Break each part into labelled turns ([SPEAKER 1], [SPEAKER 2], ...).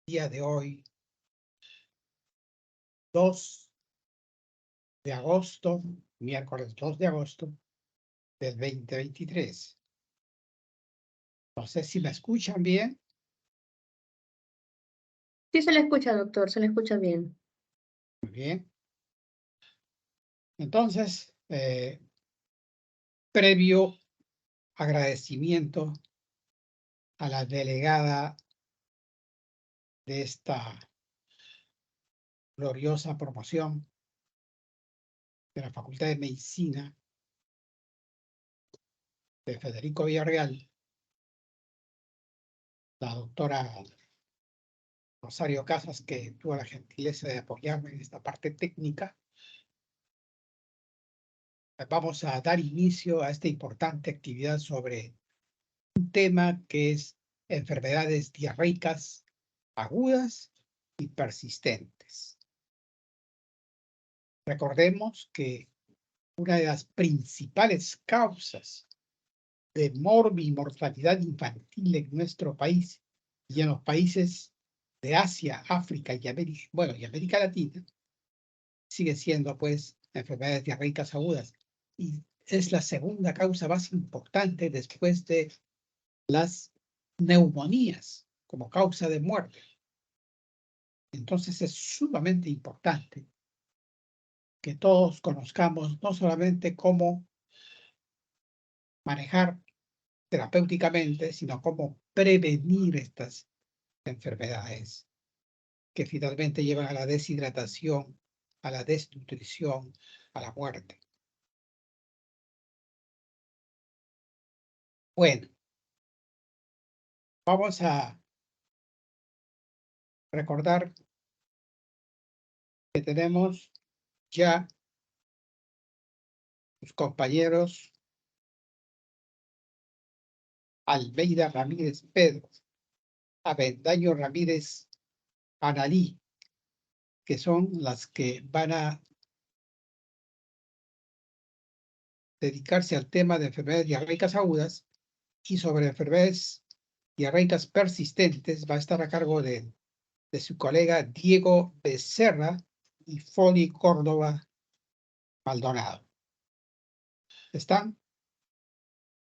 [SPEAKER 1] día de hoy, 2 de agosto, miércoles 2 de agosto del 2023. No sé si me escuchan bien.
[SPEAKER 2] Sí, se le escucha, doctor, se le escucha bien.
[SPEAKER 1] Muy bien. Entonces, previo agradecimiento a la delegada de esta gloriosa promoción de la Facultad de Medicina de Federico Villarreal, la doctora Rosario Casas, que tuvo la gentileza de apoyarme en esta parte técnica. Vamos a dar inicio a esta importante actividad sobre un tema que es enfermedades diarreicas agudas y persistentes. Recordemos que una de las principales causas de mortalidad infantil en nuestro país y en los países de Asia, África y América Latina sigue siendo pues enfermedades diarreicas agudas, y es la segunda causa más importante después de las neumonías como causa de muerte. Entonces es sumamente importante que todos conozcamos no solamente cómo manejar terapéuticamente, sino cómo prevenir estas enfermedades que finalmente llevan a la deshidratación, a la desnutrición, a la muerte. Bueno, vamos a recordar que tenemos ya los compañeros Almeida Ramírez Pedro, Avendaño Ramírez Analí, que son las que van a dedicarse al tema de enfermedades diarreicas agudas, y sobre enfermedades diarreicas persistentes va a estar a cargo de su colega Diego Becerra y Foli Córdoba Maldonado. ¿Están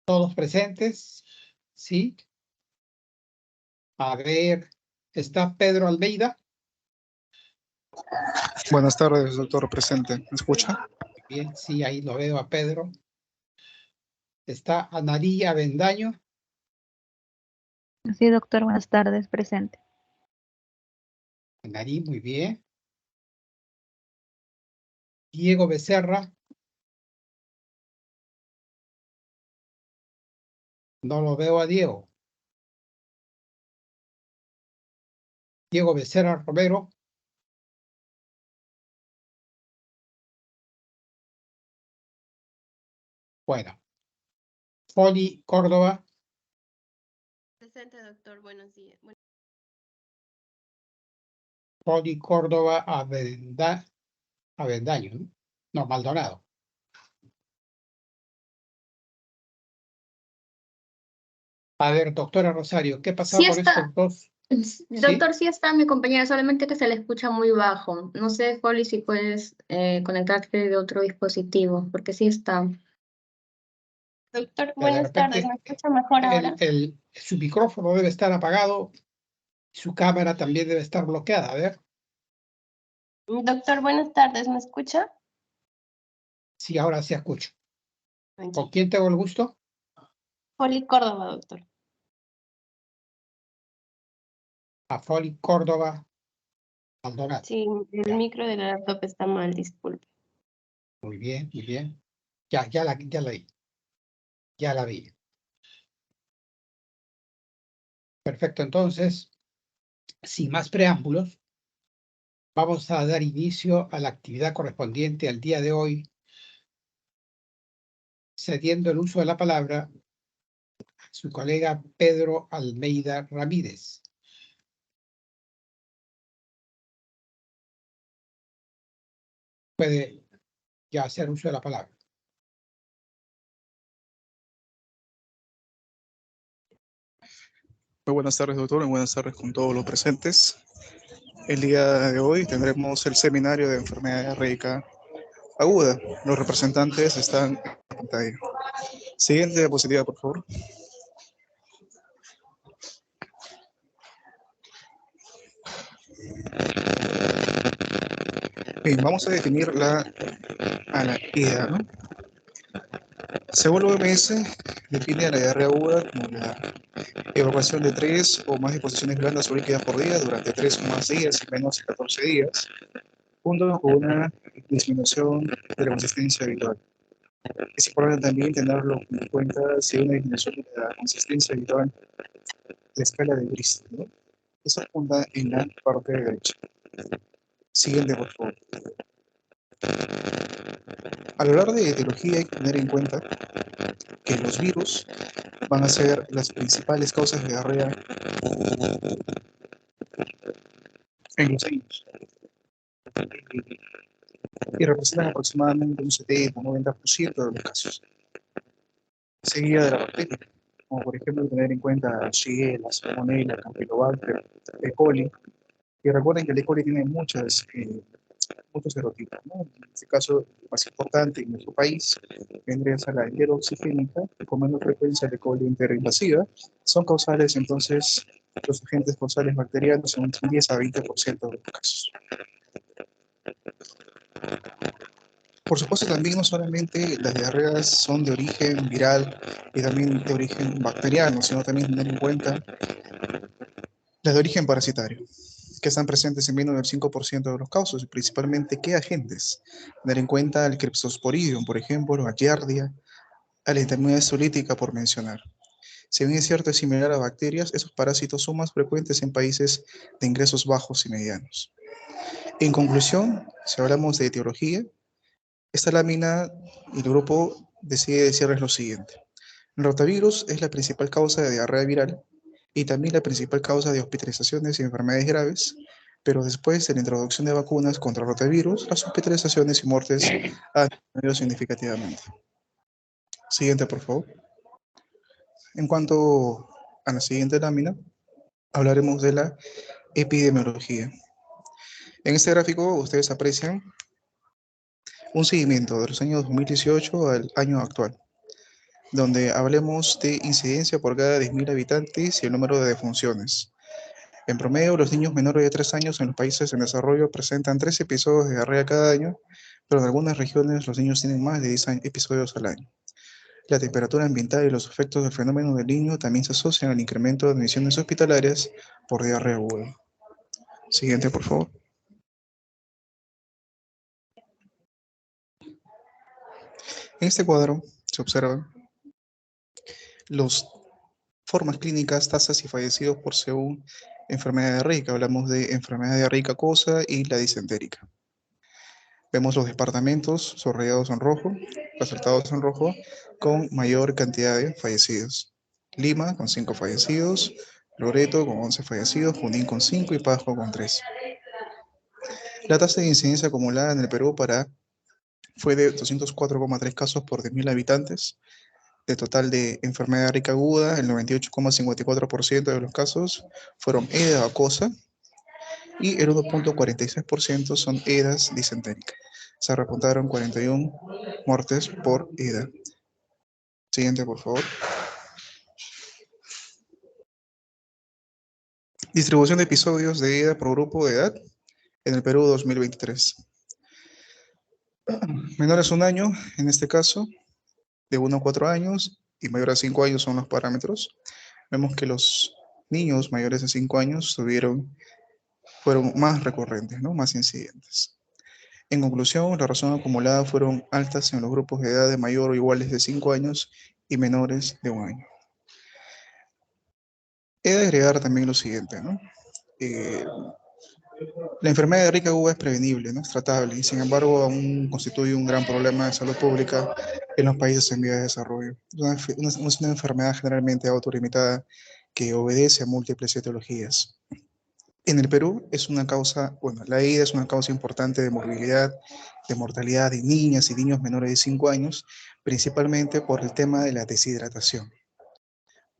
[SPEAKER 1] todos presentes? Sí. A ver, ¿está Pedro Almeida?
[SPEAKER 3] Buenas tardes, doctor presente. ¿Me escucha?
[SPEAKER 1] Bien, sí, ahí lo veo a Pedro. ¿Está Analí Avendaño?
[SPEAKER 4] Sí, doctor, buenas tardes, presente.
[SPEAKER 1] Analí, muy bien. Diego Becerra. No lo veo a Diego. Diego Becerra Romero. Bueno. Foli Córdoba.
[SPEAKER 5] Presente, doctor. Buenos días.
[SPEAKER 1] Foli Córdoba Avendaño, ¿no? No, Maldonado. A ver, doctora Rosario, ¿qué pasa
[SPEAKER 2] Sí
[SPEAKER 1] con
[SPEAKER 2] está,
[SPEAKER 1] estos dos?
[SPEAKER 2] doctor, sí está mi compañera, solamente que se le escucha muy bajo. No sé, Folly, si puedes conectarte de otro dispositivo, porque sí está.
[SPEAKER 5] Doctor,
[SPEAKER 1] De
[SPEAKER 5] buenas tardes. ¿Me
[SPEAKER 1] repente,
[SPEAKER 5] escucha mejor ahora?
[SPEAKER 1] su micrófono debe estar apagado, su cámara también debe estar bloqueada. A ver,
[SPEAKER 5] Doctor, buenas tardes. ¿Me escucha?
[SPEAKER 1] si ahora se escucha.
[SPEAKER 5] Ya.
[SPEAKER 1] ¿Con quién tengo el gusto?
[SPEAKER 5] Foli Córdoba, doctor.
[SPEAKER 1] A Foli Córdoba Maldonado.
[SPEAKER 5] Sí, el
[SPEAKER 1] Ya.
[SPEAKER 5] micro de la laptop está mal, disculpe.
[SPEAKER 1] Muy bien, muy bien. Ya la vi. Ya la vi. Perfecto, entonces, sin más preámbulos, vamos a dar inicio a la actividad correspondiente al día de hoy, cediendo el uso de la palabra a su colega Pedro Almeida Ramírez. Puede ya hacer uso de la palabra.
[SPEAKER 3] Muy buenas tardes, doctor, y buenas tardes con todos los presentes. El día de hoy tendremos el seminario de enfermedad diarreica aguda. Los representantes están en la pantalla. Siguiente diapositiva, por favor. Bien, vamos a definir a la IDA, ¿no? Según la OMS, define a la diarrea aguda como la evacuación de 3 o más deposiciones blandas o líquidas por día durante 3 o más días y menos de 14 días, junto con una disminución de la consistencia habitual. Es importante también tenerlo en cuenta si hay una disminución de la consistencia habitual de la escala de Bristol, ¿no? Eso apunta en la parte derecha. Siguiente, por favor. Al hablar de etiología hay que tener en cuenta que los virus van a ser las principales causas de diarrea en los niños y representan aproximadamente un 70-90% de los casos. Seguida de la bacteria, como por ejemplo tener en cuenta Shigella, Salmonella, Campylobacter, E. coli. Y recuerden que el E. coli tiene muchos serotipos, ¿no? En este caso, el más importante en nuestro país vendría a ser la enteroxigénica, que con menor frecuencia de E. coli enteroinvasiva. Son causales, entonces, los agentes causales bacterianos en un 10-20% de los casos. Por supuesto, también no solamente las diarreas son de origen viral y también de origen bacteriano, sino también tener en cuenta las de origen parasitario, que están presentes en menos del 5% de los casos, y principalmente qué agentes. Tener en cuenta el Cryptosporidium, por ejemplo, la Giardia, a la enfermedad zolítica, por mencionar. Si bien es cierto, es similar a bacterias, esos parásitos son más frecuentes en países de ingresos bajos y medianos. En conclusión, si hablamos de etiología, esta lámina y el grupo decide decirles lo siguiente. El rotavirus es la principal causa de diarrea viral y también la principal causa de hospitalizaciones y enfermedades graves, pero después de la introducción de vacunas contra el rotavirus, las hospitalizaciones y muertes han disminuido significativamente. Siguiente, por favor. En cuanto a la siguiente lámina, hablaremos de la epidemiología. En este gráfico ustedes aprecian un seguimiento de los años 2018 al año actual, donde hablemos de incidencia por cada 10.000 habitantes y el número de defunciones. En promedio, los niños menores de 3 años en los países en desarrollo presentan 3 episodios de diarrea cada año, pero en algunas regiones los niños tienen más de 10 episodios al año. La temperatura ambiental y los efectos del fenómeno del niño también se asocian al incremento de admisiones hospitalarias por diarrea aguda. Siguiente, por favor. En este cuadro se observan las formas clínicas, tasas y fallecidos por según enfermedad diarreica. Hablamos de enfermedad diarreica acuosa y la disentérica. Vemos los departamentos subrayados en rojo, resaltados en rojo, con mayor cantidad de fallecidos. Lima con 5 fallecidos, Loreto con 11 fallecidos, Junín con 5 y Pasco con 3. La tasa de incidencia acumulada en el Perú fue de 204,3 casos por 10.000 habitantes. De total de enfermedad diarreica aguda, el 98,54% de los casos fueron EDA acuosa y el 1,46% son EDAs disentéricas. Se reportaron 41 muertes por EDA. Siguiente, por favor. Distribución de episodios de EDA por grupo de edad en el Perú 2023. Menores a 1 año, en este caso, de 1 a 4 años y mayores a 5 años son los parámetros. Vemos que los niños mayores de 5 años fueron más recurrentes, ¿no? Más incidentes. En conclusión, la razón acumulada fueron altas en los grupos de edad de mayor o iguales de 5 años y menores de 1 año. He de agregar también lo siguiente, ¿no? La enfermedad diarreica aguda es prevenible, ¿no? Es tratable, y sin embargo aún constituye un gran problema de salud pública en los países en vías de desarrollo. Es una enfermedad generalmente autolimitada que obedece a múltiples etiologías. En el Perú es una causa, bueno, la EDA es una causa importante de morbilidad, de mortalidad de niñas y niños menores de 5 años, principalmente por el tema de la deshidratación.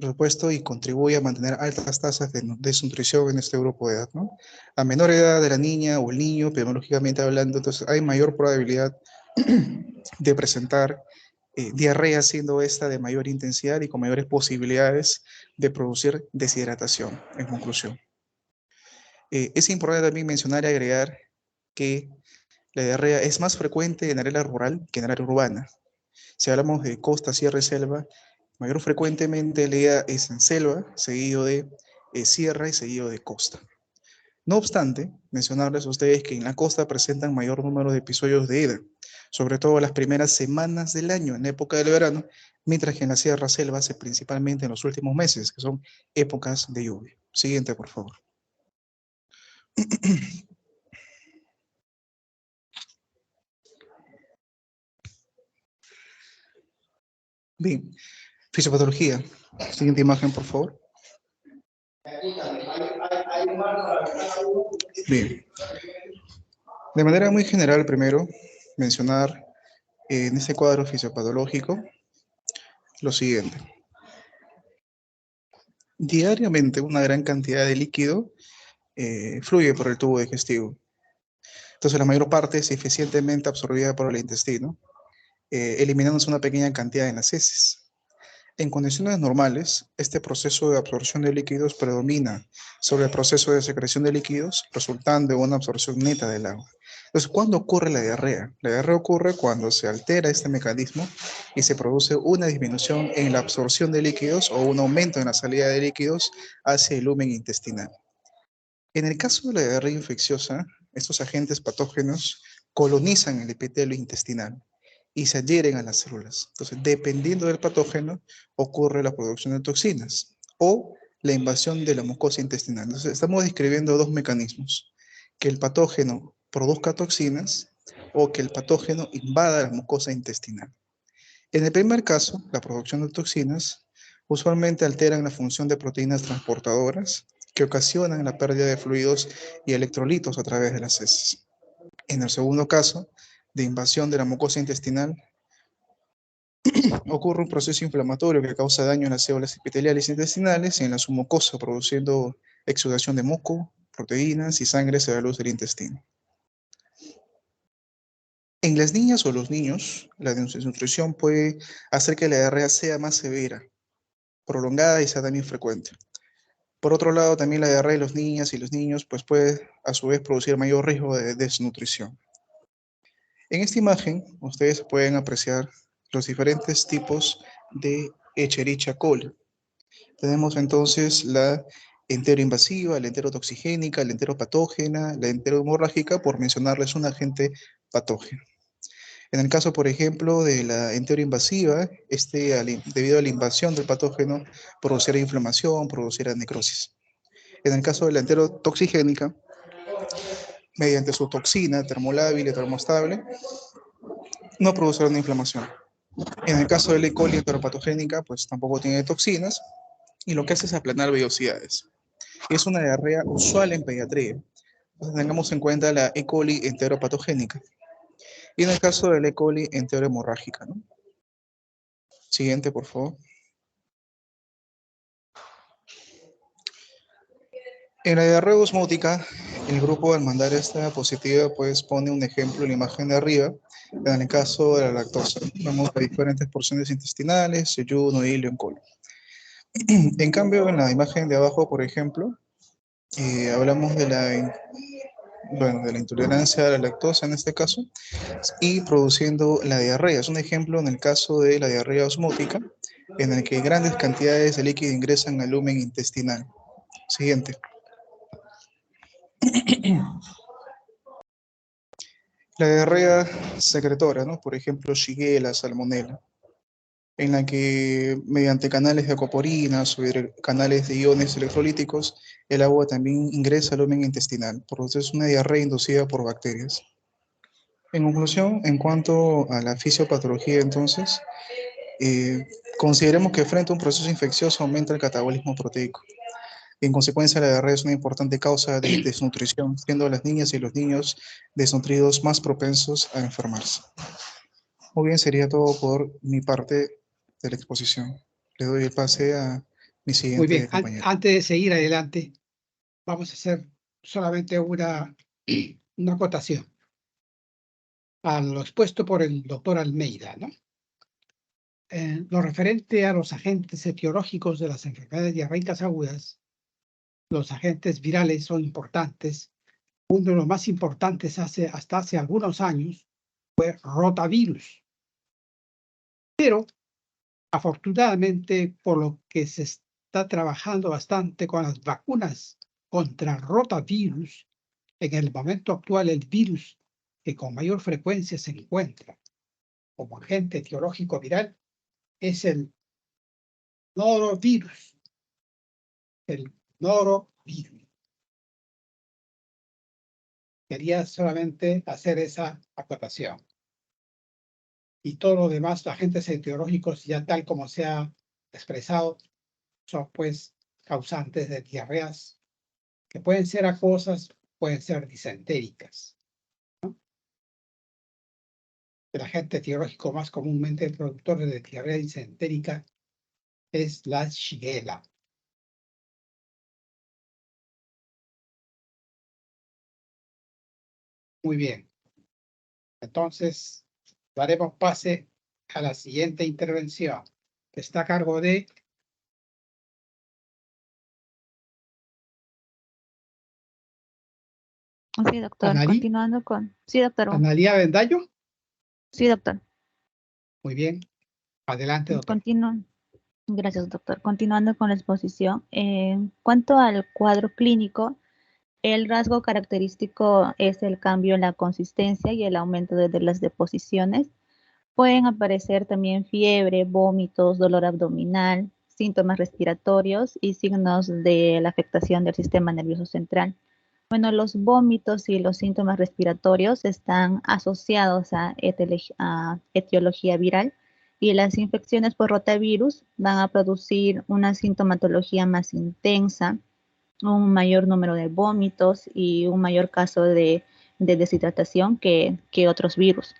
[SPEAKER 3] por supuesto, y contribuye a mantener altas tasas de desnutrición en este grupo de edad, ¿no? A menor edad de la niña o el niño, epidemiológicamente hablando, entonces hay mayor probabilidad de presentar diarrea, siendo esta de mayor intensidad y con mayores posibilidades de producir deshidratación, en conclusión. Es importante también mencionar y agregar que la diarrea es más frecuente en el área rural que en el área urbana. Si hablamos de costa, sierra y selva, mayor frecuentemente la idea es en selva, seguido de sierra y seguido de costa. No obstante, mencionarles a ustedes que en la costa presentan mayor número de episodios de EDA, sobre todo las primeras semanas del año, en época del verano, mientras que en la sierra selva hace principalmente en los últimos meses, que son épocas de lluvia. Siguiente, por favor. Bien, fisiopatología. Siguiente imagen, por favor. Bien. De manera muy general, primero, mencionar en este cuadro fisiopatológico lo siguiente. Diariamente una gran cantidad de líquido fluye por el tubo digestivo. Entonces la mayor parte es eficientemente absorbida por el intestino, eliminándose una pequeña cantidad en las heces. En condiciones normales, este proceso de absorción de líquidos predomina sobre el proceso de secreción de líquidos, resultando en una absorción neta del agua. Entonces, ¿cuándo ocurre la diarrea? La diarrea ocurre cuando se altera este mecanismo y se produce una disminución en la absorción de líquidos o un aumento en la salida de líquidos hacia el lumen intestinal. En el caso de la diarrea infecciosa, estos agentes patógenos colonizan el epitelio intestinal y se adhieren a las células. Entonces, dependiendo del patógeno, ocurre la producción de toxinas o la invasión de la mucosa intestinal. Entonces, estamos describiendo dos mecanismos: que el patógeno produzca toxinas o que el patógeno invada la mucosa intestinal. En el primer caso, la producción de toxinas usualmente alteran la función de proteínas transportadoras que ocasionan la pérdida de fluidos y electrolitos a través de las heces. En el segundo caso, de invasión de la mucosa intestinal, ocurre un proceso inflamatorio que causa daño en las células epiteliales intestinales y en la submucosa, produciendo exudación de moco, proteínas y sangre hacia la luz del intestino. En las niñas o los niños, la desnutrición puede hacer que la diarrea sea más severa, prolongada y sea también frecuente. Por otro lado, también la diarrea de las niñas y los niños pues puede a su vez producir mayor riesgo de desnutrición. En esta imagen, ustedes pueden apreciar los diferentes tipos de Escherichia coli. Tenemos entonces la enteroinvasiva, la enterotoxigénica, la enteropatógena, la enterohemorrágica, por mencionarles un agente patógeno. En el caso, por ejemplo, de la enteroinvasiva, debido a la invasión del patógeno, producirá inflamación, producirá necrosis. En el caso de la enterotoxigénica, mediante su toxina termolábil y termostable, no producirá una inflamación. En el caso de la E. coli enteropatogénica, pues tampoco tiene toxinas y lo que hace es aplanar vellosidades. Es una diarrea usual en pediatría. Entonces tengamos en cuenta la E. coli enteropatogénica. Y en el caso de la E. coli enterohemorrágica, ¿no? Siguiente, por favor. En la diarrea osmótica, el grupo al mandar esta diapositiva pues pone un ejemplo en la imagen de arriba, en el caso de la lactosa. Vemos las diferentes porciones intestinales, yeyuno, hilio, en colon. En cambio, en la imagen de abajo, por ejemplo, hablamos de de la intolerancia a la lactosa en este caso, y produciendo la diarrea. Es un ejemplo en el caso de la diarrea osmótica, en el que grandes cantidades de líquido ingresan al lumen intestinal. Siguiente. La diarrea secretora, ¿no? Por ejemplo, Shigella, Salmonella, en la que mediante canales de aquaporina o canales de iones electrolíticos, el agua también ingresa al lumen intestinal, por lo tanto es una diarrea inducida por bacterias. En conclusión, en cuanto a la fisiopatología, entonces, consideremos que frente a un proceso infeccioso aumenta el catabolismo proteico. En consecuencia, la diarrea es una importante causa de desnutrición, siendo las niñas y los niños desnutridos más propensos a enfermarse. Muy bien, sería todo por mi parte de la exposición. Le doy el pase a mi
[SPEAKER 1] Muy
[SPEAKER 3] siguiente
[SPEAKER 1] bien,
[SPEAKER 3] compañero.
[SPEAKER 1] antes de seguir adelante, vamos a hacer solamente una acotación a lo expuesto por el doctor Almeida, ¿no? Lo referente a los agentes etiológicos de las enfermedades diarreicas agudas, los agentes virales son importantes. Uno de los más importantes hasta hace algunos años fue rotavirus. Pero afortunadamente, por lo que se está trabajando bastante con las vacunas contra rotavirus, en el momento actual el virus que con mayor frecuencia se encuentra como agente etiológico viral es el norovirus. El norovirus. Quería solamente hacer esa acotación. Y todo lo demás, agentes etiológicos, ya tal como se ha expresado, son pues causantes de diarreas que pueden ser acuosas, pueden ser disentéricas, ¿no? El agente etiológico más comúnmente productor de diarrea disentérica es la Shigella. Muy bien. Entonces, daremos pase a la siguiente intervención, que está a cargo de
[SPEAKER 4] Sí, doctor.
[SPEAKER 1] Analí.
[SPEAKER 4] Continuando con... Sí, doctor.
[SPEAKER 1] Analía Bendayo.
[SPEAKER 4] Sí, doctor.
[SPEAKER 1] Muy bien. Adelante, doctor.
[SPEAKER 4] Gracias, doctor. Continuando con la exposición. En cuanto al cuadro clínico, el rasgo característico es el cambio en la consistencia y el aumento de las deposiciones. Pueden aparecer también fiebre, vómitos, dolor abdominal, síntomas respiratorios y signos de la afectación del sistema nervioso central. Bueno, los vómitos y los síntomas respiratorios están asociados a etiología viral y las infecciones por rotavirus van a producir una sintomatología más intensa, un mayor número de vómitos y un mayor caso de deshidratación que otros virus.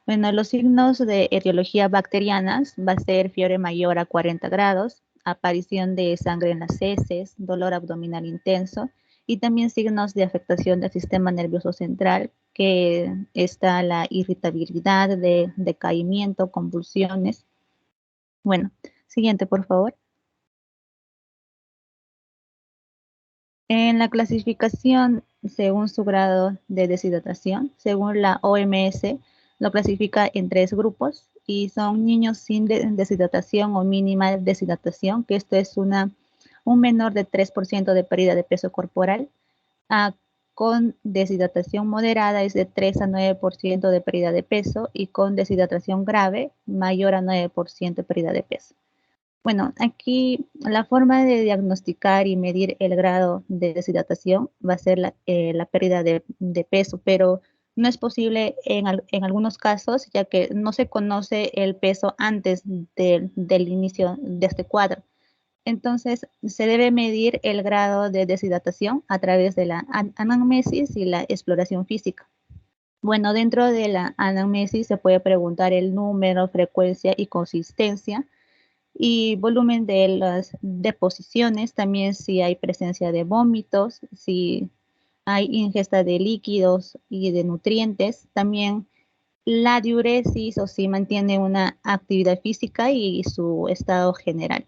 [SPEAKER 4] Bueno, los signos de etiología bacterianas va a ser fiebre mayor a 40 grados, aparición de sangre en las heces, dolor abdominal intenso y también signos de afectación del sistema nervioso central, que está la irritabilidad, decaimiento, convulsiones. Bueno, siguiente, por favor. En la clasificación según su grado de deshidratación, según la OMS, lo clasifica en 3 grupos y son niños sin deshidratación o mínima deshidratación, que esto es un menor de 3% de pérdida de peso corporal, con deshidratación moderada es de 3 a 9% de pérdida de peso y con deshidratación grave mayor a 9% de pérdida de peso. Bueno, aquí la forma de diagnosticar y medir el grado de deshidratación va a ser la pérdida de peso, pero no es posible en algunos casos, ya que no se conoce el peso antes del inicio de este cuadro. Entonces, se debe medir el grado de deshidratación a través de la anamnesis y la exploración física. Bueno, dentro de la anamnesis se puede preguntar el número, frecuencia y consistencia y volumen de las deposiciones, también si hay presencia de vómitos, si hay ingesta de líquidos y de nutrientes, también la diuresis o si mantiene una actividad física y su estado general.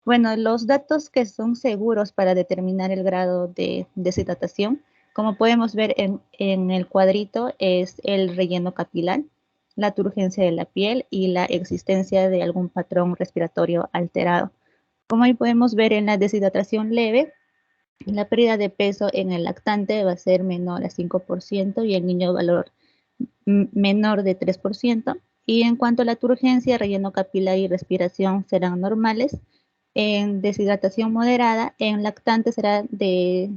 [SPEAKER 4] Bueno, los datos que son seguros para determinar el grado de deshidratación, como podemos ver en el cuadrito, es el relleno capilar, la turgencia de la piel y la existencia de algún patrón respiratorio alterado. Como ahí podemos ver en la deshidratación leve, la pérdida de peso en el lactante va a ser menor a 5% y el niño valor menor de 3%. Y en cuanto a la turgencia, relleno capilar y respiración serán normales. En deshidratación moderada, en lactante será de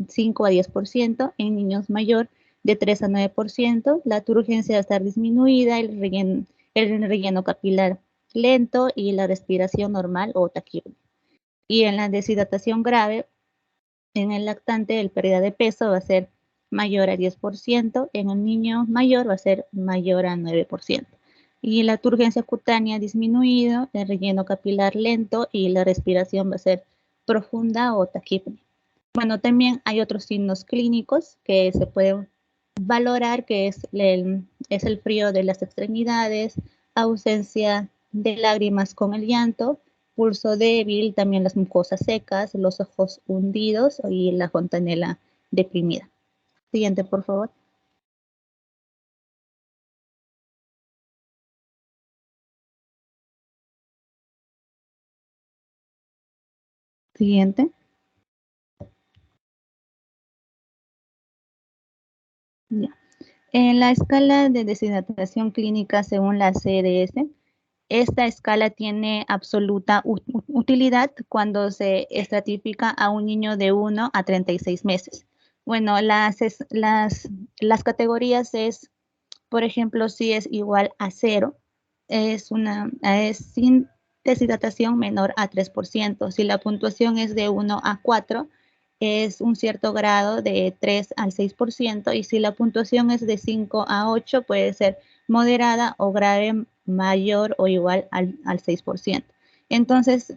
[SPEAKER 4] 5 a 10%, en niños mayor de 3 a 9%, la turgencia va a estar disminuida, el relleno capilar lento y la respiración normal o taquirdia. Y en la deshidratación grave, en el lactante el pérdida de peso va a ser mayor a 10%, en un niño mayor va a ser mayor a 9%. y la turgencia cutánea ha disminuido, el relleno capilar lento y la respiración va a ser profunda o taquipnea. Bueno, también hay otros signos clínicos que se pueden valorar, que es el frío de las extremidades, ausencia de lágrimas con el llanto, pulso débil, también las mucosas secas, los ojos hundidos y la fontanela deprimida. Siguiente, por favor. Siguiente. Ya. En la escala de deshidratación clínica según la CDS, esta escala tiene absoluta utilidad cuando se estratifica a un niño de 1 a 36 meses. Bueno, las categorías es, por ejemplo, si es igual a 0, es sin deshidratación menor a 3%. Si la puntuación es de 1 a 4, es un cierto grado de 3 al 6%, y si la puntuación es de 5 a 8, puede ser moderada o grave, mayor o igual al 6%. Entonces,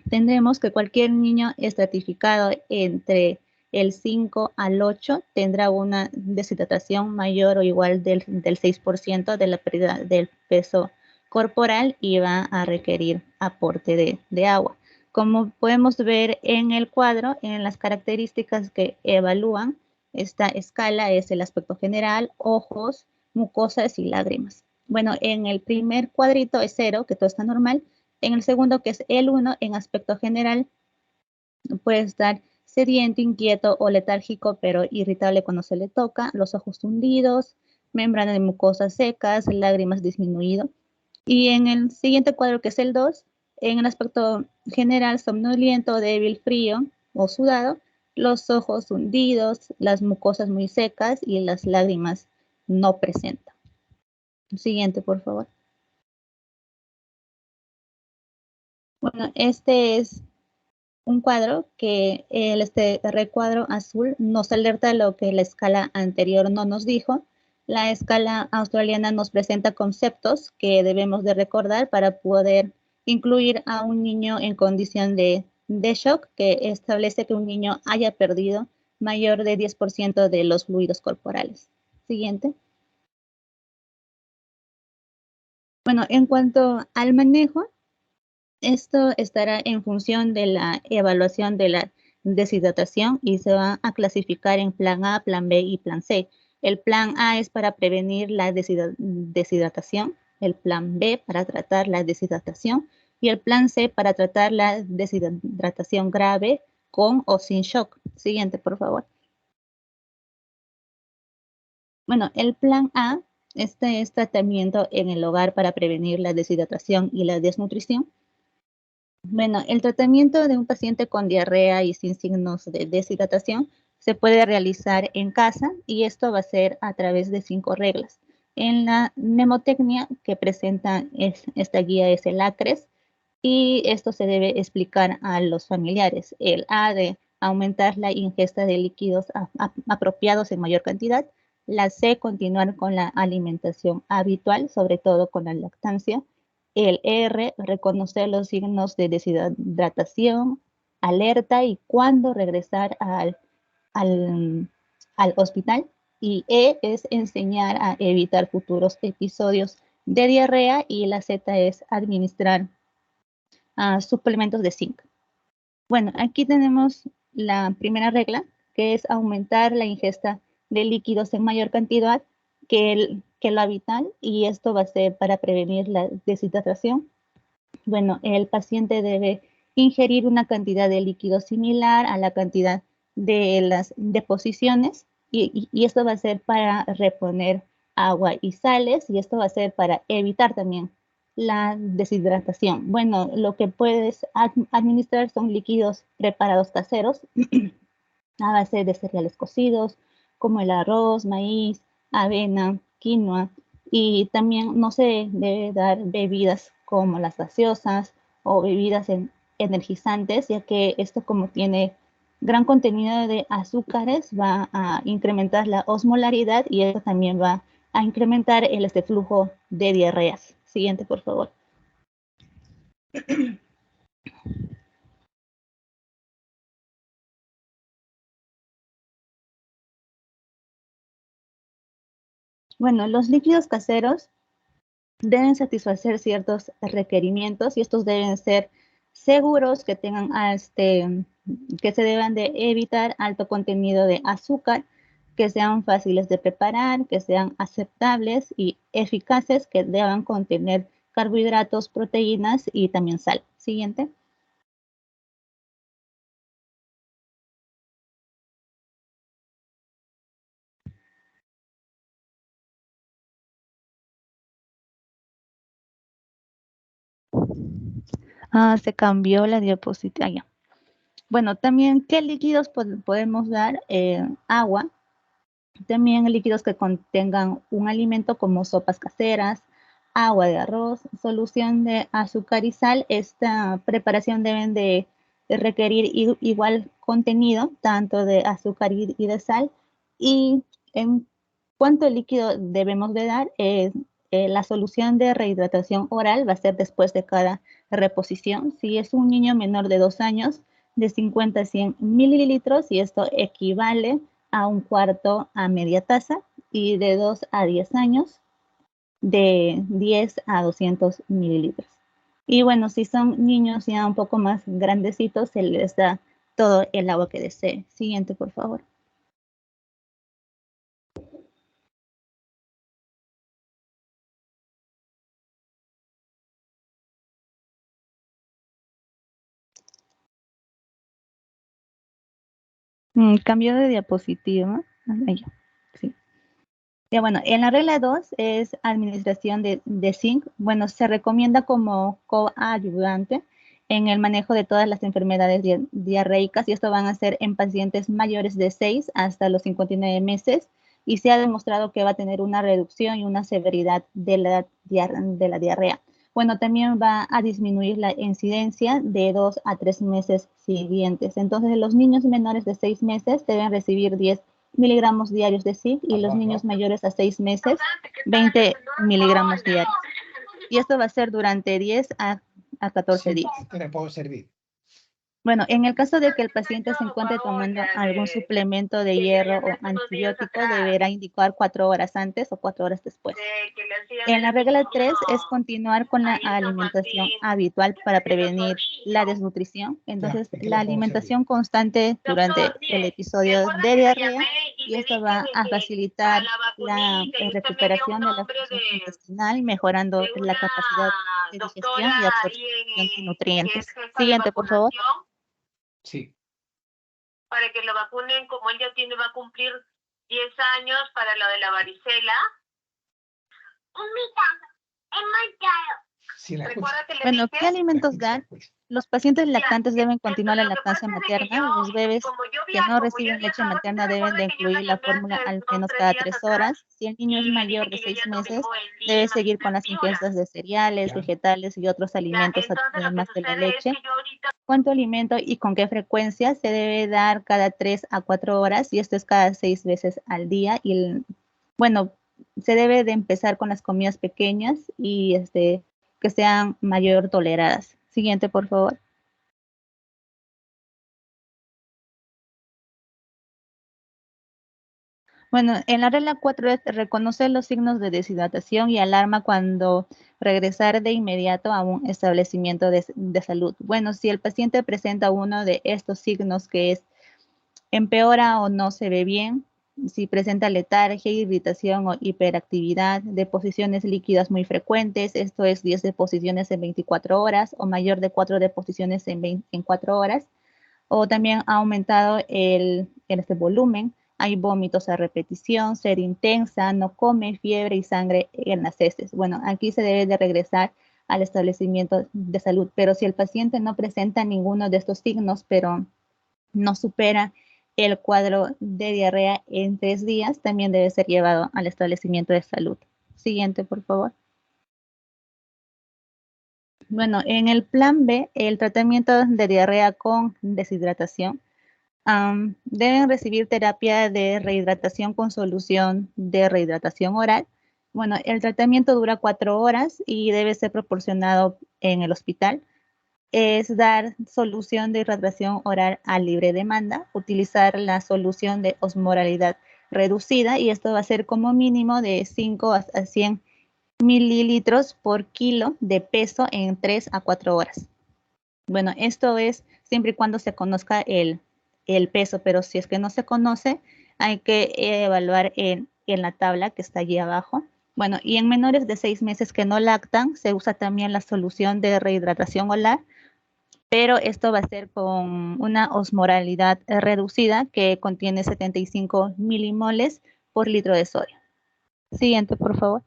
[SPEAKER 4] tendremos que cualquier niño estratificado entre el 5 al 8 tendrá una deshidratación mayor o igual del 6% de la pérdida del peso corporal y va a requerir aporte de agua. Como podemos ver en el cuadro, en las características que evalúan esta escala es el aspecto general, ojos, mucosas y lágrimas. Bueno, en el primer cuadrito es 0, que todo está normal. En el segundo, que es el 1, en aspecto general, puede estar sediento, inquieto o letárgico, pero irritable cuando se le toca, los ojos hundidos, membrana de mucosas secas, lágrimas disminuido. Y en el siguiente cuadro, que es el 2, en el aspecto general, somnoliento, débil, frío o sudado, los ojos hundidos, las mucosas muy secas y las lágrimas no presentan. Siguiente, por favor. Bueno, este es un cuadro que este recuadro azul nos alerta de lo que la escala anterior no nos dijo. La escala australiana nos presenta conceptos que debemos de recordar para poder incluir a un niño en condición de shock, que establece que un niño haya perdido mayor de 10% de los fluidos corporales. Siguiente. Bueno, en cuanto al manejo, esto estará en función de la evaluación de la deshidratación y se va a clasificar en plan A, plan B y plan C. El plan A es para prevenir la deshidratación, el plan B para tratar la deshidratación y el plan C para tratar la deshidratación grave con o sin shock. Siguiente, por favor. Bueno, el plan A, este es tratamiento en el hogar para prevenir la deshidratación y la desnutrición. Bueno, el tratamiento de un paciente con diarrea y sin signos de deshidratación se puede realizar en casa y esto va a ser a través de 5 reglas. En la mnemotecnia que presenta esta guía es el ACRES y esto se debe explicar a los familiares. El A de aumentar la ingesta de líquidos apropiados en mayor cantidad. La C, continuar con la alimentación habitual, sobre todo con la lactancia. El R, reconocer los signos de deshidratación, alerta y cuándo regresar al hospital. Y E es enseñar a evitar futuros episodios de diarrea y la Z es administrar suplementos de zinc. Bueno, aquí tenemos la primera regla, que es aumentar la ingesta de líquidos en mayor cantidad que lo habitual, y esto va a ser para prevenir la deshidratación. Bueno, el paciente debe ingerir una cantidad de líquido similar a la cantidad de las deposiciones, y esto va a ser para reponer agua y sales, y esto va a ser para evitar también la deshidratación. Bueno, lo que puedes administrar son líquidos preparados caseros a base de cereales cocidos, como el arroz, maíz, avena, quinoa, y también no se debe dar bebidas como las gaseosas o bebidas energizantes, ya que esto, como tiene gran contenido de azúcares, va a incrementar la osmolaridad y esto también va a incrementar el flujo de diarreas. Siguiente, por favor. Bueno, los líquidos caseros deben satisfacer ciertos requerimientos y estos deben ser seguros, que tengan que se deban de evitar alto contenido de azúcar, que sean fáciles de preparar, que sean aceptables y eficaces, que deban contener carbohidratos, proteínas y también sal. Siguiente. Se cambió la diapositiva. Ya. Bueno, también, ¿qué líquidos podemos dar? Agua. También líquidos que contengan un alimento como sopas caseras, agua de arroz, solución de azúcar y sal. Esta preparación deben de requerir igual contenido, tanto de azúcar y de sal. Y en cuánto líquido debemos de dar, la solución de rehidratación oral va a ser después de cada reposición. Si es un niño menor de 2 años, de 50 a 100 mililitros, y esto equivale a 1/4 a media taza, y de 2 a 10 años, de 10 a 200 mililitros. Y bueno, si son niños ya un poco más grandecitos, se les da todo el agua que desee. Siguiente, por favor. Cambio de diapositiva. Ya, sí. Ya, bueno, en la regla 2 es administración de zinc. Bueno, se recomienda como coayudante en el manejo de todas las enfermedades diarreicas, y esto van a ser en pacientes mayores de 6 hasta los 59 meses, y se ha demostrado que va a tener una reducción y una severidad de la diarrea. Bueno, también va a disminuir la incidencia de 2 a 3 meses siguientes. Entonces, los niños menores de 6 meses deben recibir 10 miligramos diarios de zinc, y los niños mayores a 6 meses, 20 miligramos diarios. Y esto va a ser durante 10 a 14 días.
[SPEAKER 1] ¿Qué le puedo servir?
[SPEAKER 4] Bueno, en el caso de que el paciente se encuentre tomando algún suplemento de hierro o antibiótico, deberá indicar 4 horas antes o 4 horas después. En la regla 3 es continuar con la alimentación habitual para prevenir la desnutrición. Entonces, la alimentación constante durante el episodio de diarrea, y esto va a facilitar la recuperación de la función intestinal, mejorando la capacidad de digestión y absorción de nutrientes. Siguiente, por favor.
[SPEAKER 1] Sí.
[SPEAKER 6] Para que lo vacunen, como él ya va a cumplir 10 años para lo de la varicela.
[SPEAKER 1] Sí, la
[SPEAKER 6] Recuerda que le
[SPEAKER 4] Bueno,
[SPEAKER 6] dije,
[SPEAKER 4] ¿qué alimentos dar? Los pacientes lactantes deben continuar la lactancia materna. Los bebés que no reciben leche materna deben de incluir la fórmula al menos cada 3 horas. Si el niño es mayor de 6 meses, debe seguir con las ingestas de cereales, vegetales y otros alimentos además de la leche. ¿Cuánto alimento y con qué frecuencia? Se debe dar cada 3 a 4 horas, y esto es cada 6 veces al día. Y bueno, se debe de empezar con las comidas pequeñas y que sean mayor toleradas. Siguiente, por favor. Bueno, en la regla 4 es reconocer los signos de deshidratación y alarma cuando regresar de inmediato a un establecimiento de salud. Bueno, si el paciente presenta uno de estos signos, que es empeora o no se ve bien, si presenta letargia, irritación o hiperactividad, deposiciones líquidas muy frecuentes, esto es 10 deposiciones en 24 horas o mayor de 4 deposiciones en 4 horas, o también ha aumentado el volumen, hay vómitos a repetición, sed intensa, no come, fiebre y sangre en las heces. Bueno, aquí se debe de regresar al establecimiento de salud, pero si el paciente no presenta ninguno de estos signos, pero no supera el cuadro de diarrea en 3 días, también debe ser llevado al establecimiento de salud. Siguiente, por favor. Bueno, en el plan B, el tratamiento de diarrea con deshidratación, deben recibir terapia de rehidratación con solución de rehidratación oral, Bueno, el tratamiento dura 4 horas y debe ser proporcionado en el hospital. Es dar solución de hidratación oral a libre demanda, utilizar la solución de osmolaridad reducida y esto va a ser como mínimo de 5 a 100 mililitros por kilo de peso en 3 a 4 horas. Bueno, esto es siempre y cuando se conozca el peso, pero si es que no se conoce, hay que evaluar en la tabla que está allí abajo. Bueno, y en menores de 6 meses que no lactan, se usa también la solución de rehidratación oral, pero esto va a ser con una osmolaridad reducida que contiene 75 milimoles por litro de sodio. Siguiente, por favor.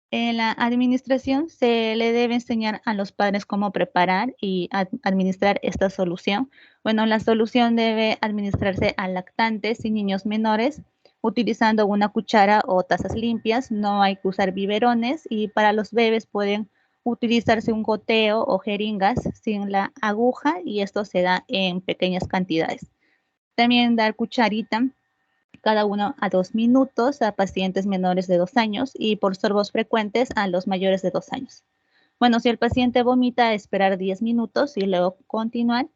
[SPEAKER 4] En la administración se le debe enseñar a los padres cómo preparar y administrar esta solución. Bueno, la solución debe administrarse a lactantes y niños menores utilizando una cuchara o tazas limpias. No hay que usar biberones y para los bebés pueden utilizarse un goteo o jeringas sin la aguja y esto se da en pequeñas cantidades. También dar cucharita cada uno a 2 minutos a pacientes menores de 2 años y por sorbos frecuentes a los mayores de 2 años. Bueno, si el paciente vomita, esperar 10 minutos y luego continuar.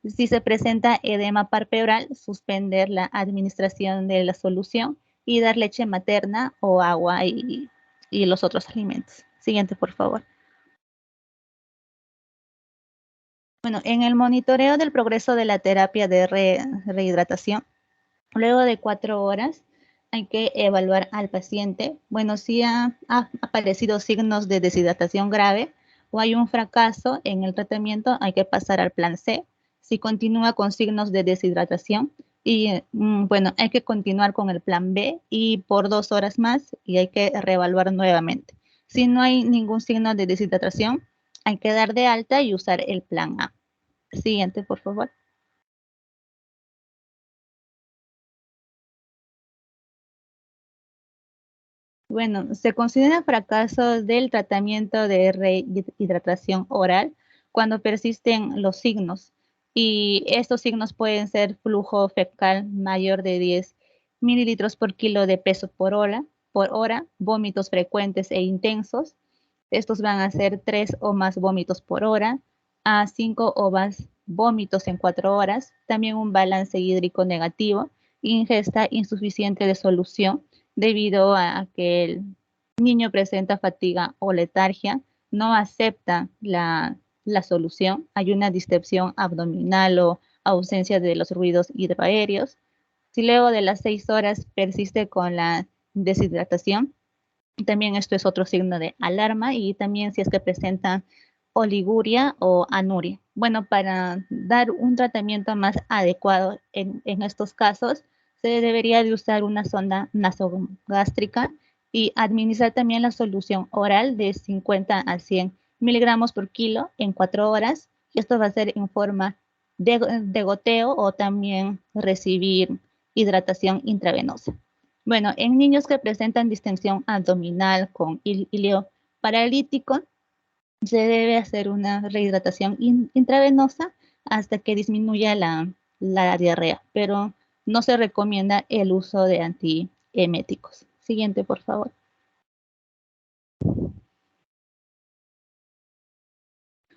[SPEAKER 4] Si se presenta edema palpebral, suspender la administración de la solución y dar leche materna o agua y los otros alimentos. Siguiente, por favor. Bueno, en el monitoreo del progreso de la terapia de rehidratación, luego de 4 horas, hay que evaluar al paciente. Bueno, si ha aparecido signos de deshidratación grave o hay un fracaso en el tratamiento, hay que pasar al plan C. Si continúa con signos de deshidratación, y bueno, hay que continuar con el plan B y por 2 horas más y hay que reevaluar nuevamente. Si no hay ningún signo de deshidratación, hay que dar de alta y usar el plan A. Siguiente, por favor. Bueno, se considera fracaso del tratamiento de rehidratación oral cuando persisten los signos y estos signos pueden ser flujo fecal mayor de 10 mililitros por kilo de peso por hora, vómitos frecuentes e intensos. Estos van a ser 3 o más vómitos por hora, a 5 o más vómitos en 4 horas, también un balance hídrico negativo, ingesta insuficiente de solución, debido a que el niño presenta fatiga o letargia, no acepta la solución, hay una distensión abdominal o ausencia de los ruidos hidroaéreos. Si luego de las 6 horas persiste con la deshidratación, también esto es otro signo de alarma y también si es que presenta oliguria o anuria. Bueno, para dar un tratamiento más adecuado en estos casos, se debería de usar una sonda nasogástrica y administrar también la solución oral de 50 a 100 miligramos por kilo en 4 horas. Y esto va a ser en forma de goteo o también recibir hidratación intravenosa. Bueno, en niños que presentan distensión abdominal con hilio paralítico, se debe hacer una rehidratación intravenosa hasta que disminuya la diarrea, pero no se recomienda el uso de antieméticos. Siguiente, por favor.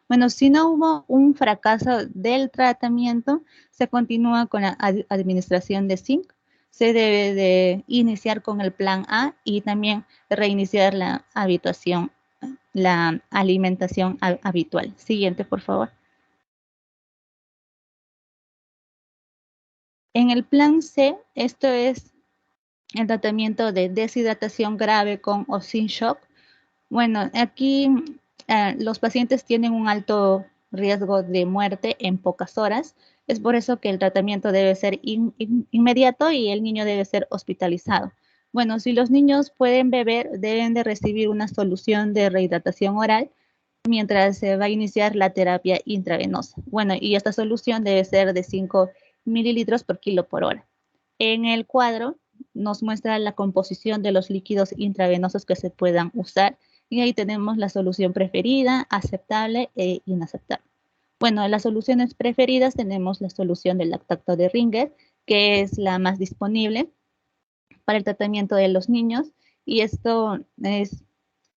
[SPEAKER 4] Bueno, si no hubo un fracaso del tratamiento, se continúa con la administración de zinc. Se debe de iniciar con el plan A y también reiniciar la alimentación habitual. Siguiente, por favor. En el plan C, esto es el tratamiento de deshidratación grave con o sin shock. Bueno, aquí los pacientes tienen un alto riesgo de muerte en pocas horas. Es por eso que el tratamiento debe ser inmediato y el niño debe ser hospitalizado. Bueno, si los niños pueden beber, deben de recibir una solución de rehidratación oral mientras se va a iniciar la terapia intravenosa. Bueno, y esta solución debe ser de 5 mililitros por kilo por hora. En el cuadro nos muestra la composición de los líquidos intravenosos que se puedan usar y ahí tenemos la solución preferida, aceptable e inaceptable. Bueno, en las soluciones preferidas tenemos la solución del lactato de Ringer, que es la más disponible. para el tratamiento de los niños, y esto es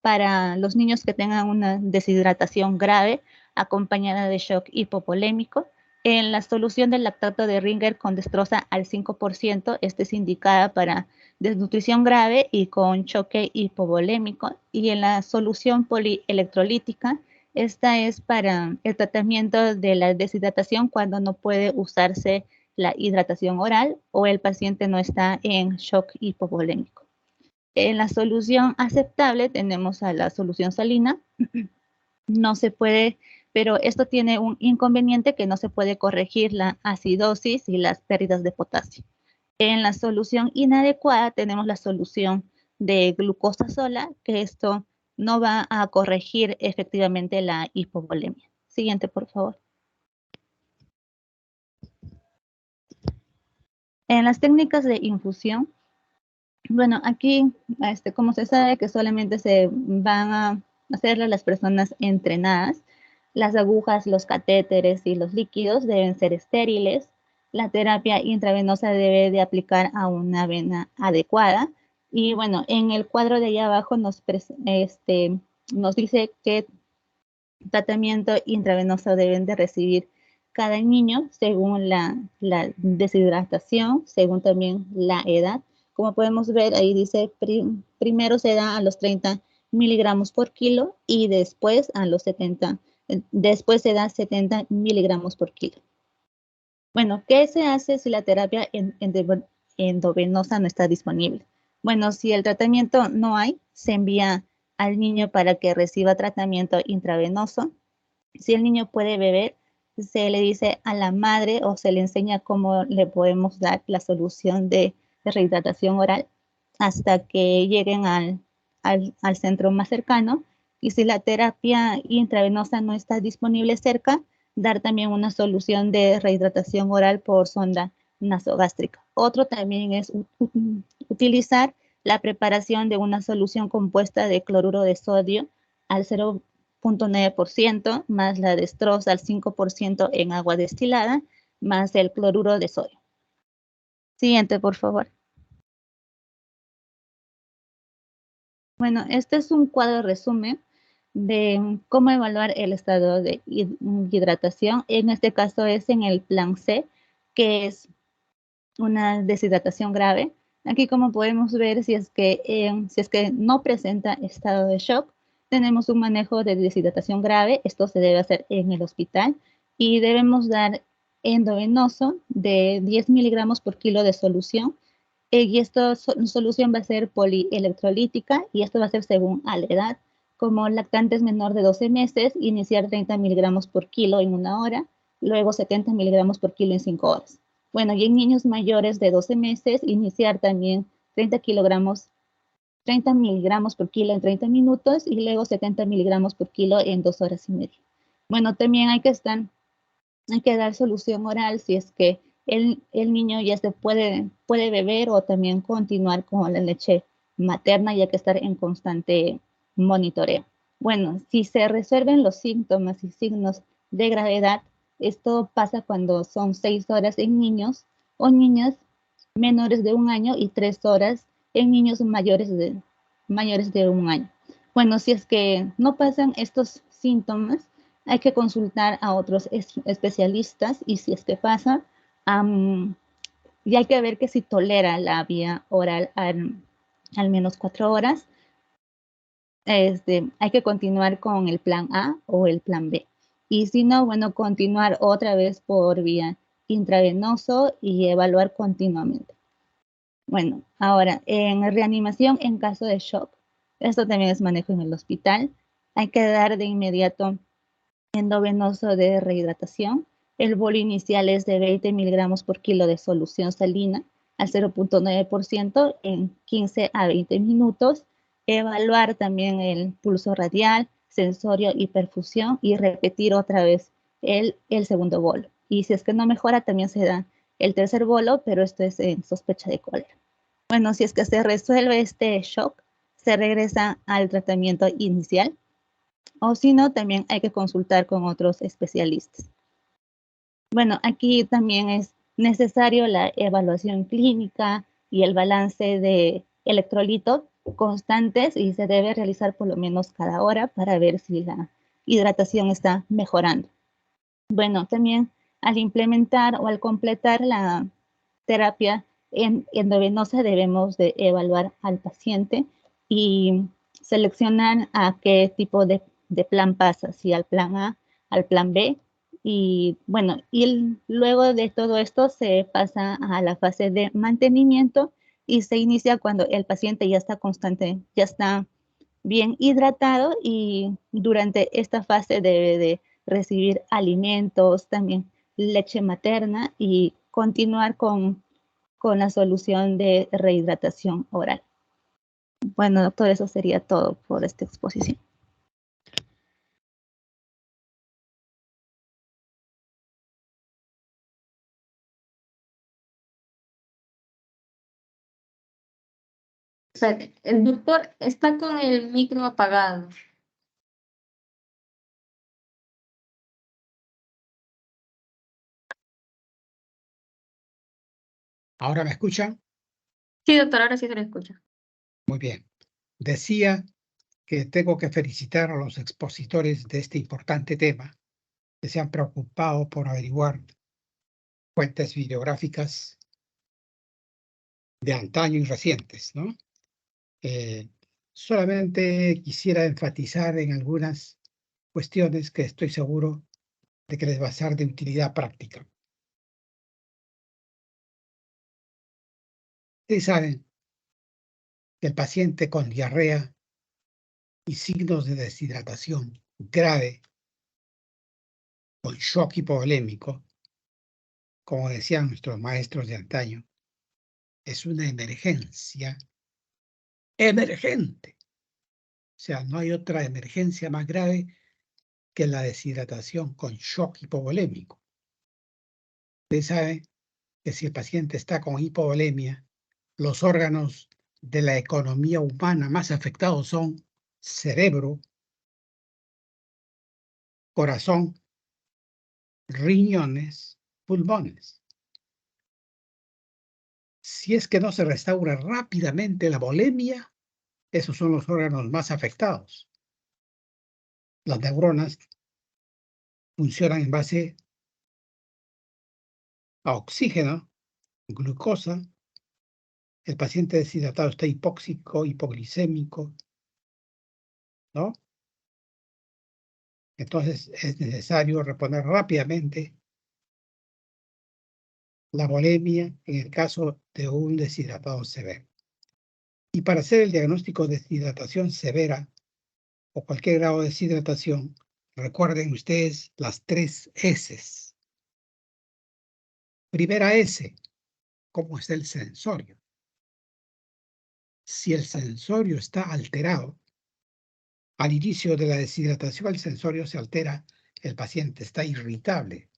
[SPEAKER 4] para los niños que tengan una deshidratación grave acompañada de shock hipovolémico. En la solución del lactato de Ringer con destroza al 5%, esta es indicada para desnutrición grave y con choque hipovolémico. Y en la solución polielectrolítica, esta es para el tratamiento de la deshidratación cuando no puede usarse la hidratación oral o el paciente no está en shock hipovolémico. En la solución aceptable tenemos a la solución salina. No se puede, pero esto tiene un inconveniente que no se puede corregir la acidosis y las pérdidas de potasio. En la solución inadecuada tenemos la solución de glucosa sola, que esto no va a corregir efectivamente la hipovolemia. Siguiente, por favor. En las técnicas de infusión, bueno, aquí, como se sabe que solamente se van a hacerlo las personas entrenadas, las agujas, los catéteres y los líquidos deben ser estériles. La terapia intravenosa debe de aplicar a una vena adecuada. Y bueno, en el cuadro de allá abajo nos dice qué tratamiento intravenoso deben de recibir cada niño según la deshidratación, según también la edad. Como podemos ver, ahí dice, primero se da a los 30 miligramos por kilo y después a los 70, después se da 70 miligramos por kilo. Bueno, ¿qué se hace si la terapia endovenosa no está disponible? Bueno, si el tratamiento no hay, se envía al niño para que reciba tratamiento intravenoso. Si el niño puede beber, se le dice a la madre o se le enseña cómo le podemos dar la solución de rehidratación oral hasta que lleguen al centro más cercano. Y si la terapia intravenosa no está disponible cerca, dar también una solución de rehidratación oral por sonda nasogástrica. Otro también es utilizar la preparación de una solución compuesta de cloruro de sodio al 0.9% más la destroza al 5% en agua destilada más el cloruro de sodio. Siguiente, por favor. Bueno, este es un cuadro resumen de cómo evaluar el estado de hidratación. En este caso es en el plan C, que es una deshidratación grave. Aquí, como podemos ver, si es que no presenta estado de shock, tenemos un manejo de deshidratación grave. Esto se debe hacer en el hospital y debemos dar endovenoso de 10 miligramos por kilo de solución. Y esta solución va a ser polielectrolítica y esto va a ser según a la edad. Como lactantes menor de 12 meses, iniciar 30 miligramos por kilo en 1 hora, luego 70 miligramos por kilo en 5 horas. Bueno, y en niños mayores de 12 meses, iniciar también 30 miligramos por kilo en 30 minutos y luego 70 miligramos por kilo en 2 horas y media. Bueno, también hay que dar solución oral si es que el niño ya se puede beber o también continuar con la leche materna y hay que estar en constante monitoreo. Bueno, si se resuelven los síntomas y signos de gravedad, esto pasa cuando son 6 horas en niños o niñas menores de 1 año y 3 horas en niños mayores de 1 año. Bueno, si es que no pasan estos síntomas, hay que consultar a otros especialistas y si es que pasa, y hay que ver que si tolera la vía oral al menos 4 horas, hay que continuar con el plan A o el plan B. Y si no, bueno, continuar otra vez por vía intravenoso y evaluar continuamente. Bueno, ahora, en reanimación en caso de shock, esto también es manejo en el hospital. Hay que dar de inmediato endovenoso de rehidratación. El bolo inicial es de 20 miligramos por kilo de solución salina al 0.9% en 15 a 20 minutos. Evaluar también el pulso radial, sensorio y perfusión y repetir otra vez el segundo bolo. Y si es que no mejora, también se da el tercer bolo, pero esto es en sospecha de cólera. Bueno, si es que se resuelve este shock, se regresa al tratamiento inicial. O si no, también hay que consultar con otros especialistas. Bueno, aquí también es necesario la evaluación clínica, y el balance de electrolitos constantes y se debe realizar por lo menos cada hora para ver si la hidratación está mejorando. Bueno, también al implementar o al completar la terapia endovenosa debemos de evaluar al paciente y seleccionar a qué tipo de plan pasa, si al plan A, al plan B. Y bueno, luego de todo esto se pasa a la fase de mantenimiento y se inicia cuando el paciente ya está constante, ya está bien hidratado, y durante esta fase debe de recibir alimentos, también leche materna, y continuar con la solución de rehidratación oral. Bueno, doctor, eso sería todo por esta exposición.
[SPEAKER 2] Espérate, el doctor está con el micro apagado.
[SPEAKER 1] ¿Ahora me escuchan?
[SPEAKER 2] Sí, doctor, ahora sí se le escucha.
[SPEAKER 1] Muy bien. Decía que tengo que felicitar a los expositores de este importante tema que se han preocupado por averiguar fuentes bibliográficas de antaño y recientes, ¿no? Solamente quisiera enfatizar en algunas cuestiones que estoy seguro de que les va a ser de utilidad práctica. Ustedes saben que el paciente con diarrea y signos de deshidratación grave, con shock hipovolémico, como decían nuestros maestros de antaño, es una emergencia emergente. O sea, no hay otra emergencia más grave que la deshidratación con shock hipovolémico. Ustedes saben que si el paciente está con hipovolemia, los órganos de la economía humana más afectados son cerebro, corazón, riñones, pulmones. Si es que no se restaura rápidamente la volemia, esos son los órganos más afectados. Las neuronas funcionan en base a oxígeno, glucosa. El paciente deshidratado está hipóxico, hipoglicémico, ¿no? Entonces es necesario reponer rápidamente la volemia en el caso de un deshidratado severo. Y para hacer el diagnóstico de deshidratación severa o cualquier grado de deshidratación, recuerden ustedes las 3 S. Primera S, ¿cómo es el sensorio? Si el sensorio está alterado, al inicio de la deshidratación el sensorio se altera, el paciente está irritable.